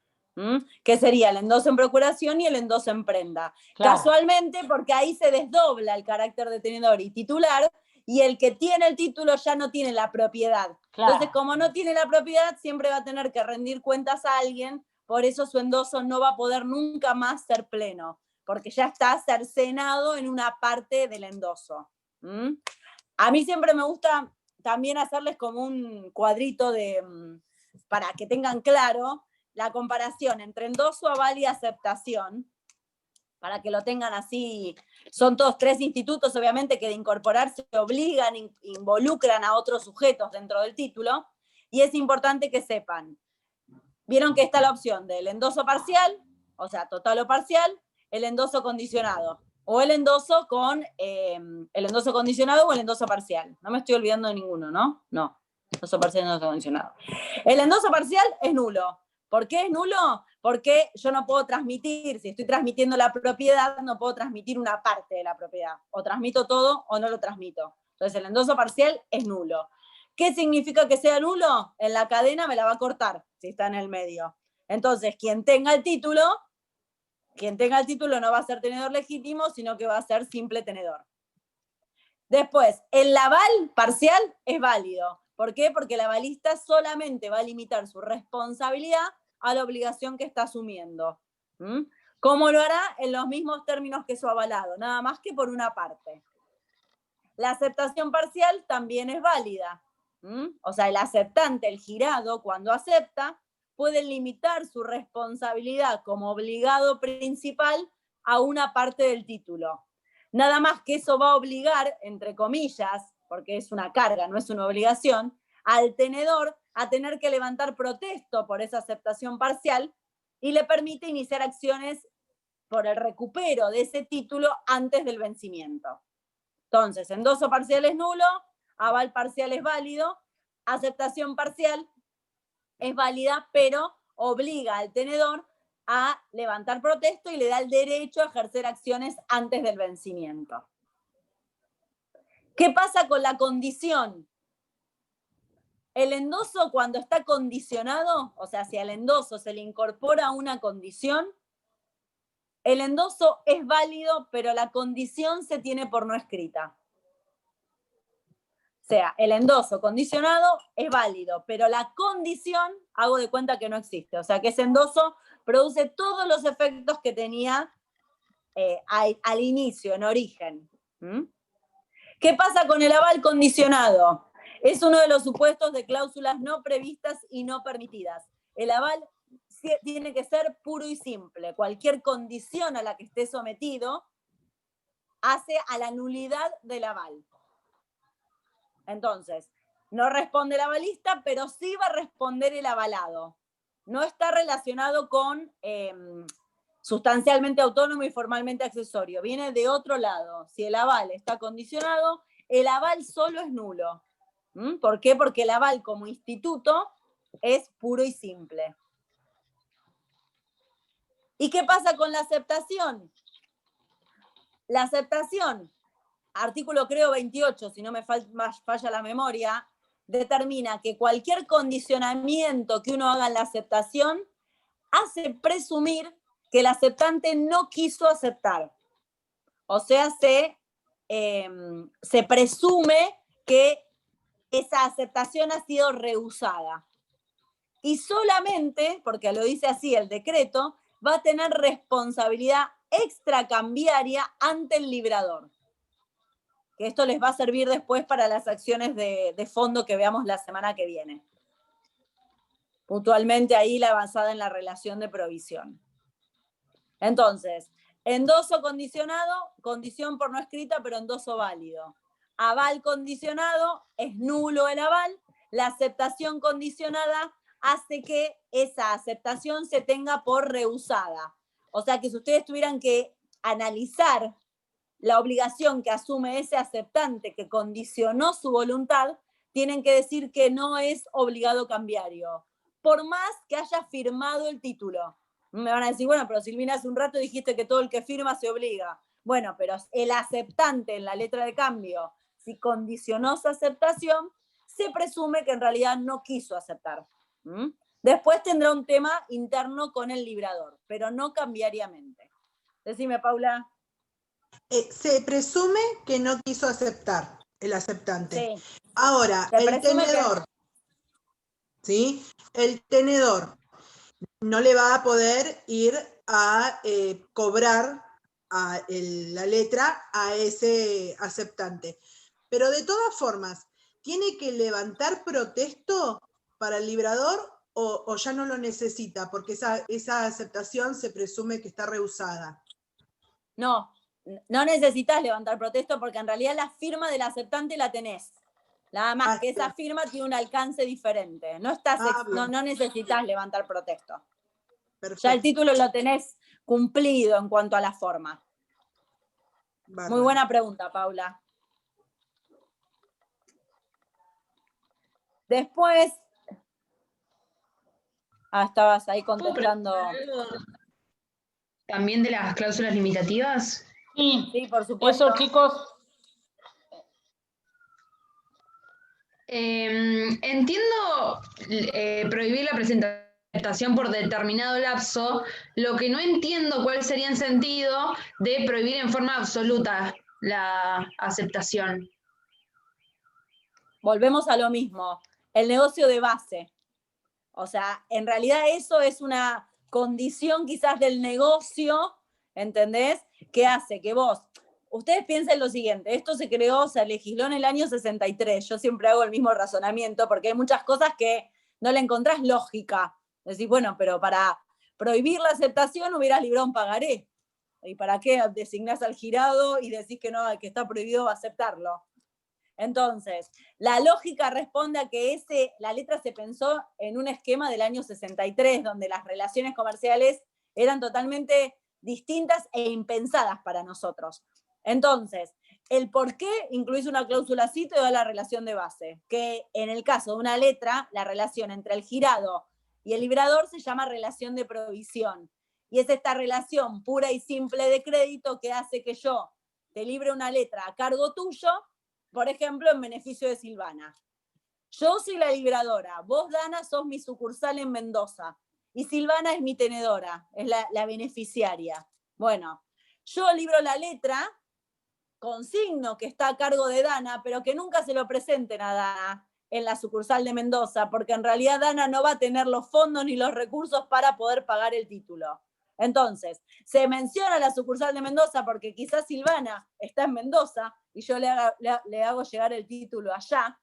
que sería el endoso en procuración y el endoso en prenda. Claro. Casualmente, porque ahí se desdobla el carácter de tenedor y titular, y el que tiene el título ya no tiene la propiedad. Claro. Entonces, como no tiene la propiedad, siempre va a tener que rendir cuentas a alguien, por eso su endoso no va a poder nunca más ser pleno, porque ya está cercenado en una parte del endoso. A mí siempre me gusta también hacerles como un cuadrito para que tengan claro la comparación entre endoso, aval y aceptación, para que lo tengan así. Son todos tres institutos, obviamente, que de incorporarse obligan, involucran a otros sujetos dentro del título, y es importante que sepan. Vieron que está la opción del endoso parcial, o sea, total o parcial, el endoso condicionado, o el endoso condicionado o el endoso parcial. No me estoy olvidando de ninguno, ¿no? No, endoso parcial y endoso condicionado. El endoso parcial es nulo. ¿Por qué es nulo? Porque yo no puedo transmitir, si estoy transmitiendo la propiedad, no puedo transmitir una parte de la propiedad. O transmito todo o no lo transmito. Entonces el endoso parcial es nulo. ¿Qué significa que sea nulo? En la cadena me la va a cortar si está en el medio. Entonces, quien tenga el título no va a ser tenedor legítimo, sino que va a ser simple tenedor. Después, el aval parcial es válido. ¿Por qué? Porque el avalista solamente va a limitar su responsabilidad a la obligación que está asumiendo. ¿Cómo lo hará? En los mismos términos que su avalado, nada más que por una parte. La aceptación parcial también es válida. O sea, el aceptante, el girado, cuando acepta, puede limitar su responsabilidad como obligado principal a una parte del título. Nada más que eso va a obligar, entre comillas, porque es una carga, no es una obligación, al tenedor a tener que levantar protesto por esa aceptación parcial y le permite iniciar acciones por el recupero de ese título antes del vencimiento. Entonces, endoso parcial es nulo, aval parcial es válido, aceptación parcial es válida, pero obliga al tenedor a levantar protesto y le da el derecho a ejercer acciones antes del vencimiento. ¿Qué pasa con la condición? El endoso, cuando está condicionado, o sea, si al endoso se le incorpora una condición, el endoso es válido, pero la condición se tiene por no escrita. O sea, el endoso condicionado es válido, pero la condición hago de cuenta que no existe. O sea, que ese endoso produce todos los efectos que tenía al inicio, en origen. ¿Qué pasa con el aval condicionado? Es uno de los supuestos de cláusulas no previstas y no permitidas. El aval tiene que ser puro y simple. Cualquier condición a la que esté sometido hace a la nulidad del aval. Entonces, no responde el avalista, pero sí va a responder el avalado. No está relacionado con sustancialmente autónomo y formalmente accesorio. Viene de otro lado. Si el aval está condicionado, el aval solo es nulo. ¿Por qué? Porque el aval como instituto es puro y simple. ¿Y qué pasa con la aceptación? La aceptación, artículo creo 28, si no me falla la memoria, determina que cualquier condicionamiento que uno haga en la aceptación hace presumir que el aceptante no quiso aceptar. O sea, se presume que esa aceptación ha sido rehusada. Y solamente, porque lo dice así el decreto, va a tener responsabilidad extracambiaria ante el librador. Que esto les va a servir después para las acciones de fondo que veamos la semana que viene. Puntualmente ahí la avanzada en la relación de provisión. Entonces, endoso condicionado, condición por no escrita, pero endoso válido. Aval condicionado, es nulo el aval. La aceptación condicionada hace que esa aceptación se tenga por rehusada. O sea que si ustedes tuvieran que analizar la obligación que asume ese aceptante que condicionó su voluntad, tienen que decir que no es obligado cambiario, por más que haya firmado el título. Me van a decir, bueno, pero Silvina, hace un rato dijiste que todo el que firma se obliga. Bueno, pero el aceptante en la letra de cambio, si condicionó su aceptación, se presume que en realidad no quiso aceptar. Después tendrá un tema interno con el librador, pero no cambiariamente. Decime, Paula. Se presume que no quiso aceptar el aceptante. Sí. Ahora, el tenedor, ¿sí? El tenedor no le va a poder ir a cobrar la letra a ese aceptante. Pero de todas formas, ¿tiene que levantar protesto para el librador o ya no lo necesita? Porque esa aceptación se presume que está rehusada. No necesitas levantar protesto porque en realidad la firma del aceptante la tenés. Nada más que esa firma tiene un alcance diferente. No necesitas levantar protesto. Perfecto. Ya el título lo tenés cumplido en cuanto a la forma. Bárbaro. Muy buena pregunta, Paula. Después... estabas ahí contestando. ¿También de las cláusulas limitativas? Sí, por supuesto. Eso, chicos, Entiendo prohibir la presentación por determinado lapso, lo que no entiendo cuál sería el sentido de prohibir en forma absoluta la aceptación. Volvemos a lo mismo, el negocio de base. O sea, en realidad eso es una condición quizás del negocio, ¿entendés? Que hace que vos, ustedes piensen lo siguiente, esto se creó, se legisló en el año 63, yo siempre hago el mismo razonamiento porque hay muchas cosas que no le encontrás lógica. Decís, bueno, pero para prohibir la aceptación hubieras librado un pagaré. ¿Y para qué designás al girado y decís que no, que está prohibido aceptarlo? Entonces, la lógica responde a que la letra se pensó en un esquema del año 63, donde las relaciones comerciales eran totalmente distintas e impensadas para nosotros. Entonces, el por qué incluís una cláusula así te da la relación de base, que en el caso de una letra, la relación entre el girado y el librador se llama relación de provisión. Y es esta relación pura y simple de crédito que hace que yo te libre una letra a cargo tuyo, por ejemplo, en beneficio de Silvana. Yo soy la libradora, vos, Dana, sos mi sucursal en Mendoza, y Silvana es mi tenedora, es la beneficiaria. Bueno, yo libro la letra, consigno que está a cargo de Dana, pero que nunca se lo presenten a Dana en la sucursal de Mendoza, porque en realidad Dana no va a tener los fondos ni los recursos para poder pagar el título. Entonces, se menciona la sucursal de Mendoza porque quizás Silvana está en Mendoza y yo le hago llegar el título allá,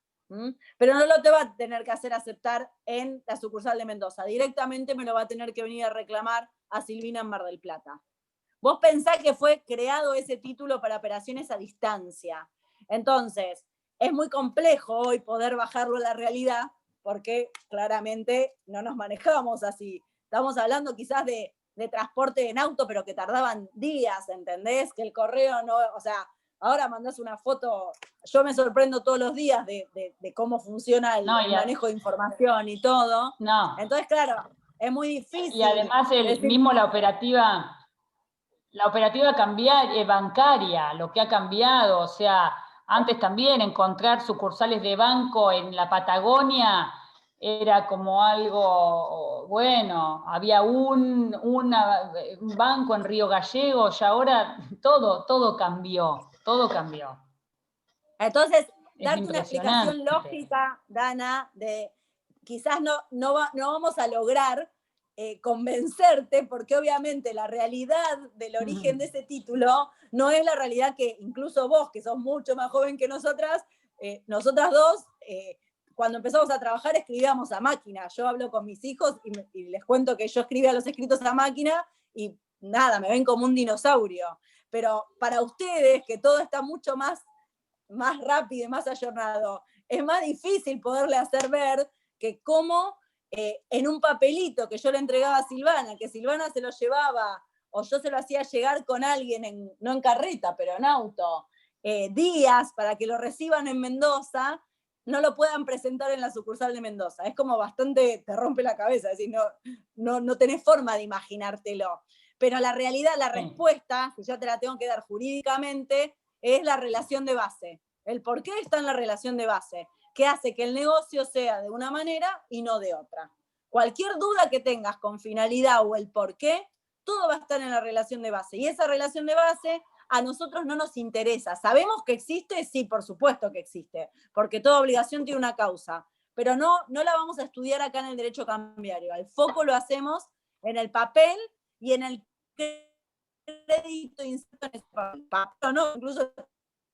pero no lo te va a tener que hacer aceptar en la sucursal de Mendoza. Directamente me lo va a tener que venir a reclamar a Silvina en Mar del Plata. Vos pensás que fue creado ese título para operaciones a distancia. Entonces, es muy complejo hoy poder bajarlo a la realidad porque claramente no nos manejamos así. Estamos hablando quizás de transporte en auto, pero que tardaban días, ¿entendés? Que el correo no, o sea, ahora mandás una foto, yo me sorprendo todos los días de cómo funciona el manejo de información y todo. No. Entonces, claro, es muy difícil. Y además la operativa bancaria, lo que ha cambiado, o sea, antes también encontrar sucursales de banco en la Patagonia era como algo, bueno, había un banco en Río Gallegos y ahora todo cambió, todo cambió. Entonces, darte una explicación lógica, Dana, de quizás no vamos a lograr convencerte, porque obviamente la realidad del origen de ese título no es la realidad que incluso vos, que sos mucho más joven que nosotras dos, cuando empezamos a trabajar escribíamos a máquina. Yo hablo con mis hijos y les cuento que yo escribía los escritos a máquina y nada, me ven como un dinosaurio. Pero para ustedes, que todo está mucho más rápido y más ayornado, es más difícil poderle hacer ver que cómo en un papelito que yo le entregaba a Silvana, que Silvana se lo llevaba, o yo se lo hacía llegar con alguien, no en carreta, pero en auto, días para que lo reciban en Mendoza, no lo puedan presentar en la sucursal de Mendoza. Es como bastante, te rompe la cabeza, es decir, no tenés forma de imaginártelo. Pero la realidad, la respuesta, que ya te la tengo que dar jurídicamente, es la relación de base. El por qué está en la relación de base, que hace que el negocio sea de una manera y no de otra. Cualquier duda que tengas con finalidad o el por qué, todo va a estar en la relación de base. Y esa relación de base a nosotros no nos interesa. ¿Sabemos que existe? Sí, por supuesto que existe, porque toda obligación tiene una causa, pero no la vamos a estudiar acá en el derecho cambiario. El foco lo hacemos en el papel y en el crédito inserto en ese papel. No, incluso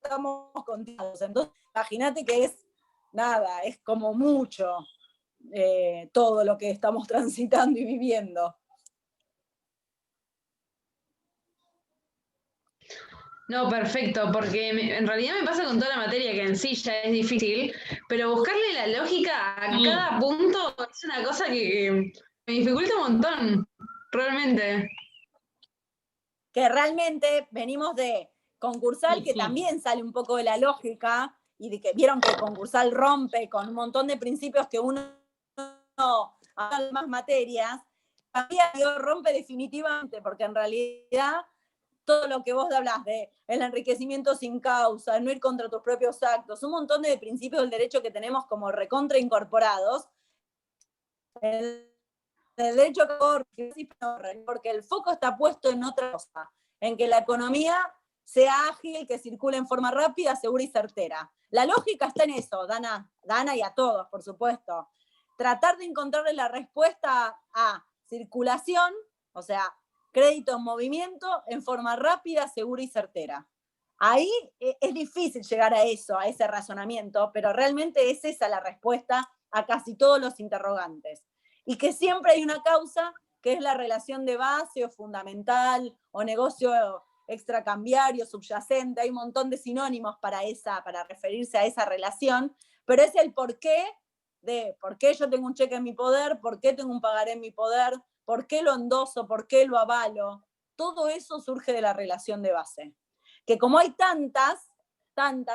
estamos contados. Entonces, imagínate que es como mucho todo lo que estamos transitando y viviendo. No, perfecto, porque en realidad me pasa con toda la materia que en sí ya es difícil, pero buscarle la lógica a cada punto es una cosa que me dificulta un montón, realmente. Que realmente venimos de concursal, que también sale un poco de la lógica, y de que vieron que concursal rompe con un montón de principios que uno habla de más materias, también rompe definitivamente, porque en realidad todo lo que vos hablás de el enriquecimiento sin causa, no ir contra tus propios actos, un montón de principios del derecho que tenemos como recontra incorporados, el derecho porque el foco está puesto en otra cosa, en que la economía sea ágil, que circule en forma rápida, segura y certera. La lógica está en eso, Dana y a todos, por supuesto. Tratar de encontrarle la respuesta a circulación, o sea, crédito en movimiento, en forma rápida, segura y certera. Ahí es difícil llegar a eso, a ese razonamiento, pero realmente es esa la respuesta a casi todos los interrogantes. Y que siempre hay una causa que es la relación de base o fundamental o negocio extracambiario, subyacente, hay un montón de sinónimos para referirse a esa relación, pero es el porqué de por qué yo tengo un cheque en mi poder, por qué tengo un pagaré en mi poder, por qué lo endoso, por qué lo avalo. Todo eso surge de la relación de base. Que como hay tantas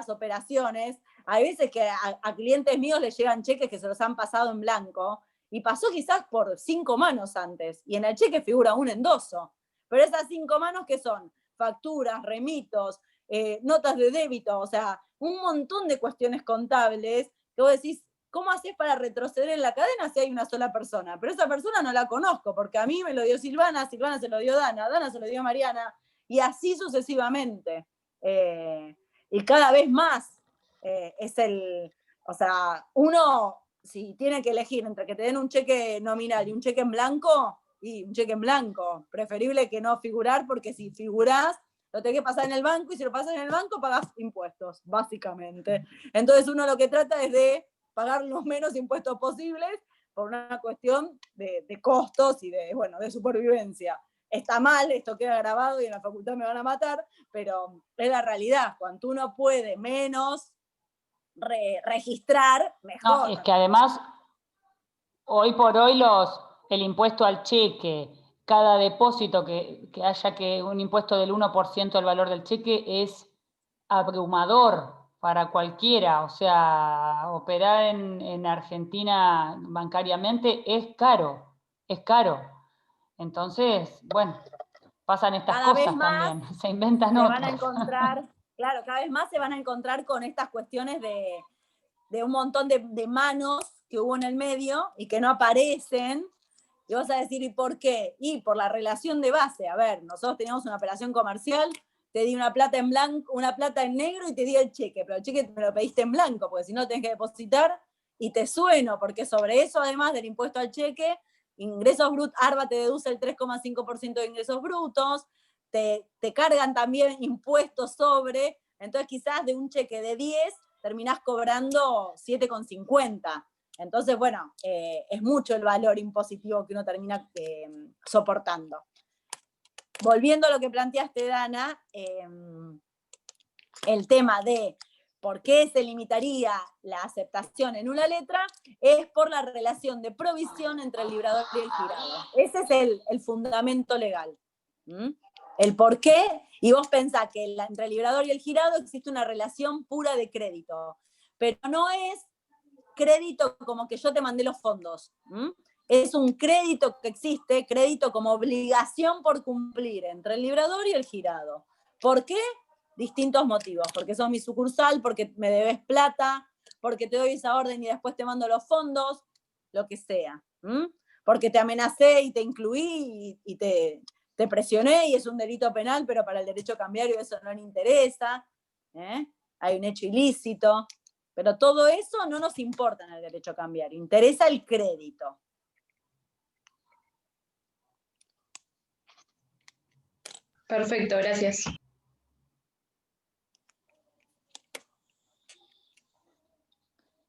operaciones, hay veces que a clientes míos les llegan cheques que se los han pasado en blanco, y pasó quizás por 5 manos antes, y en el cheque figura un endoso. Pero esas 5 manos, ¿qué son? Facturas, remitos, notas de débito, o sea, un montón de cuestiones contables que vos decís, ¿cómo haces para retroceder en la cadena si hay una sola persona? Pero esa persona no la conozco, porque a mí me lo dio Silvana, Silvana se lo dio Dana se lo dio Mariana, y así sucesivamente. Y cada vez más o sea, uno, si tiene que elegir entre que te den un cheque nominal y un cheque en blanco, y un cheque en blanco, preferible que no figurar, porque si figurás, lo tenés que pasar en el banco, y si lo pasas en el banco, pagás impuestos, básicamente. Entonces uno lo que trata es de pagar los menos impuestos posibles por una cuestión de costos y de supervivencia. Está mal, esto queda grabado y en la facultad me van a matar, pero es la realidad. Cuando uno puede menos registrar, mejor. No, es que además, hoy por hoy el impuesto al cheque, cada depósito que haya que un impuesto del 1% del valor del cheque es abrumador para cualquiera. O sea, operar en Argentina bancariamente es caro. Entonces, bueno, pasan estas cada cosas vez más también, se inventan se otras. van a encontrar, claro, cada vez más se van a encontrar con estas cuestiones de un montón de manos que hubo en el medio y que no aparecen. Y vas a decir, ¿y por qué? Y por la relación de base. A ver, nosotros teníamos una operación comercial, te di una plata en blanco, una plata en negro y te di el cheque, pero el cheque me lo pediste en blanco, porque si no tenés que depositar y te sueno, porque sobre eso, además del impuesto al cheque, ingresos brutos, ARBA te deduce el 3,5% de ingresos brutos, te cargan también impuestos sobre, entonces quizás de un cheque de 10 terminás cobrando 7,50. Entonces, bueno, es mucho el valor impositivo que uno termina soportando. Volviendo a lo que planteaste, Dana, el tema de por qué se limitaría la aceptación en una letra es por la relación de provisión entre el librador y el girado. Ese es el fundamento legal. El por qué, y vos pensás que entre el librador y el girado existe una relación pura de crédito, pero no es crédito como que yo te mandé los fondos. Es un crédito que existe, crédito como obligación por cumplir entre el librador y el girado. ¿Por qué? Distintos motivos. Porque sos mi sucursal, porque me debes plata, porque te doy esa orden y después te mando los fondos, lo que sea. Porque te amenacé y te incluí y te presioné y es un delito penal, pero para el derecho cambiario eso no le interesa. Hay un hecho ilícito. Pero todo eso no nos importa en el derecho cambiario, interesa el crédito. Perfecto, gracias.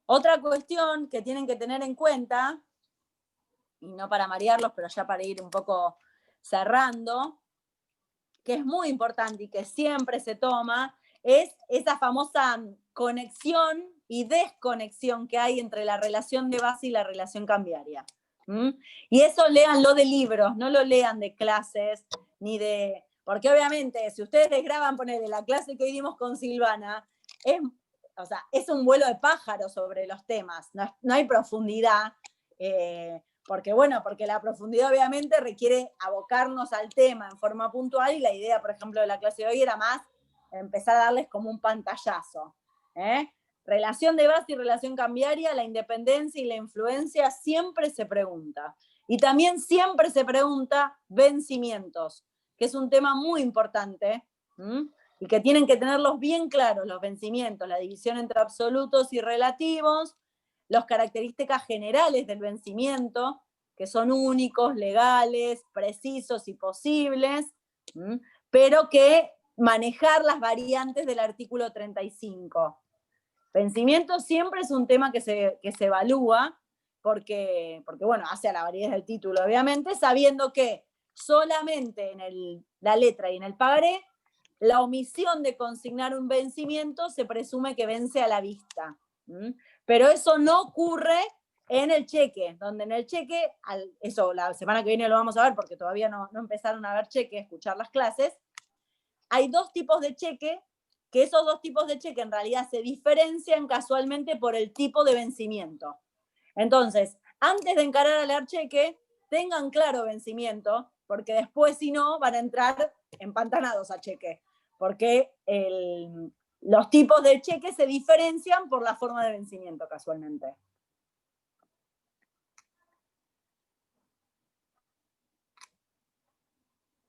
Otra cuestión que tienen que tener en cuenta, y no para marearlos, pero ya para ir un poco cerrando, que es muy importante y que siempre se toma, es esa famosa conexión y desconexión que hay entre la relación de base y la relación cambiaria. Y eso léanlo de libros, no lo lean de clases, ni de... Porque obviamente, si ustedes graban, ponerle la clase que hoy dimos con Silvana, es un vuelo de pájaro sobre los temas, no hay profundidad, porque la profundidad obviamente requiere abocarnos al tema en forma puntual, y la idea, por ejemplo, de la clase de hoy era más empezar a darles como un pantallazo. Relación de base y relación cambiaria, la independencia y la influencia siempre se pregunta. Y también siempre se pregunta vencimientos, que es un tema muy importante, y que tienen que tenerlos bien claros, los vencimientos, la división entre absolutos y relativos, las características generales del vencimiento, que son únicos, legales, precisos y posibles, pero que manejar las variantes del artículo 35. Vencimiento siempre es un tema que se evalúa, porque bueno, hace a la validez del título, obviamente, sabiendo que solamente en la letra y en el pagaré, la omisión de consignar un vencimiento se presume que vence a la vista. Pero eso no ocurre en el cheque, donde en el cheque, eso la semana que viene lo vamos a ver porque todavía no empezaron a ver cheque, escuchar las clases, hay dos tipos de cheque, que esos dos tipos de cheque en realidad se diferencian casualmente por el tipo de vencimiento. Entonces, antes de encarar a leer cheque, tengan claro vencimiento, porque después si no van a entrar empantanados a cheque, porque los tipos de cheque se diferencian por la forma de vencimiento casualmente.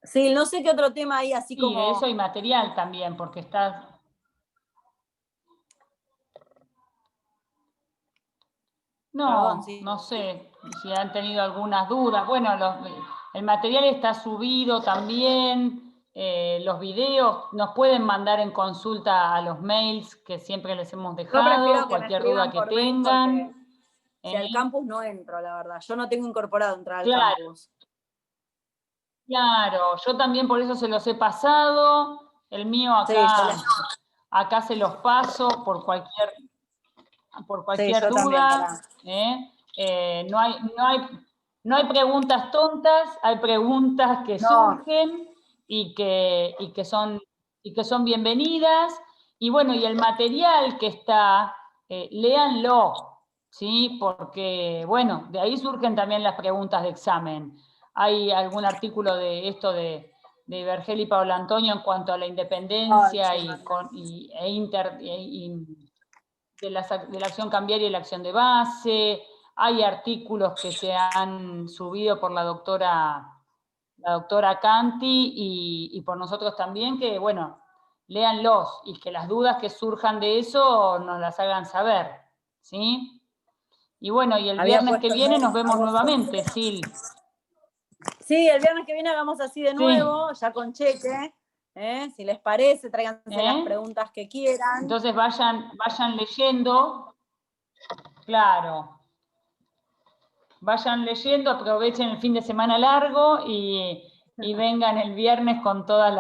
Sí, no sé qué otro tema hay así como... Sí, de eso hay material también, porque está... No, Perdón, sí. no sé si han tenido algunas dudas. Bueno, el material está subido también, los videos nos pueden mandar en consulta a los mails que siempre les hemos dejado, cualquier duda que tengan. Si al campus no entro, la verdad. Yo no tengo incorporado entrar al Claro. campus. Claro, yo también por eso se los he pasado. El mío acá se los paso por cualquier duda. No hay preguntas tontas, hay preguntas que surgen y que son bienvenidas. Y bueno, y el material que está, léanlo, ¿sí? Porque, bueno, de ahí surgen también las preguntas de examen. Hay algún artículo de esto de Vergel y Pablo Antonio en cuanto a la independencia de la acción cambiaria y la acción de base. Hay artículos que se han subido por la doctora Canti y por nosotros también, que bueno, léanlos y que las dudas que surjan de eso nos las hagan saber, ¿sí? Y bueno, y el viernes que viene nos vemos nuevamente, Sil. Sí, el viernes que viene hagamos así de nuevo, ya con cheque. Si les parece, tráiganse las preguntas que quieran. Entonces vayan leyendo, claro. Vayan leyendo, aprovechen el fin de semana largo y vengan el viernes con todas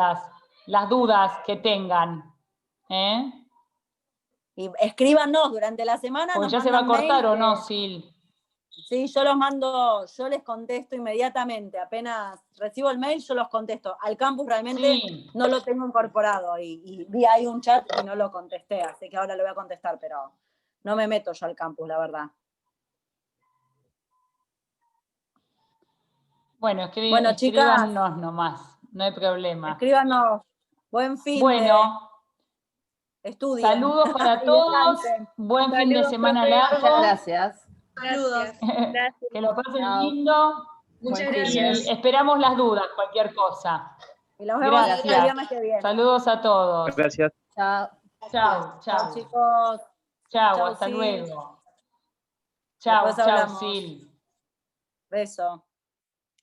las dudas que tengan. Y escríbanos durante la semana. Porque ya se va a cortar o no, Sil. Sí, yo les contesto inmediatamente. Apenas recibo el mail, yo los contesto. Al campus realmente no lo tengo incorporado y vi ahí un chat y no lo contesté, así que ahora lo voy a contestar, pero no me meto yo al campus, la verdad. Bueno, escríbanos nomás, no hay problema. Escríbanos. Buen fin. Bueno, estudien. Saludos para todos. Buen fin de semana largo. Muchas gracias. Saludos. Gracias. Que lo pasen lindo. Muchas gracias. Y esperamos las dudas, cualquier cosa. Y los vemos el viernes que viene. Saludos a todos. Gracias. Chao, chicos. Chao, hasta luego. Chao, Sil. Beso.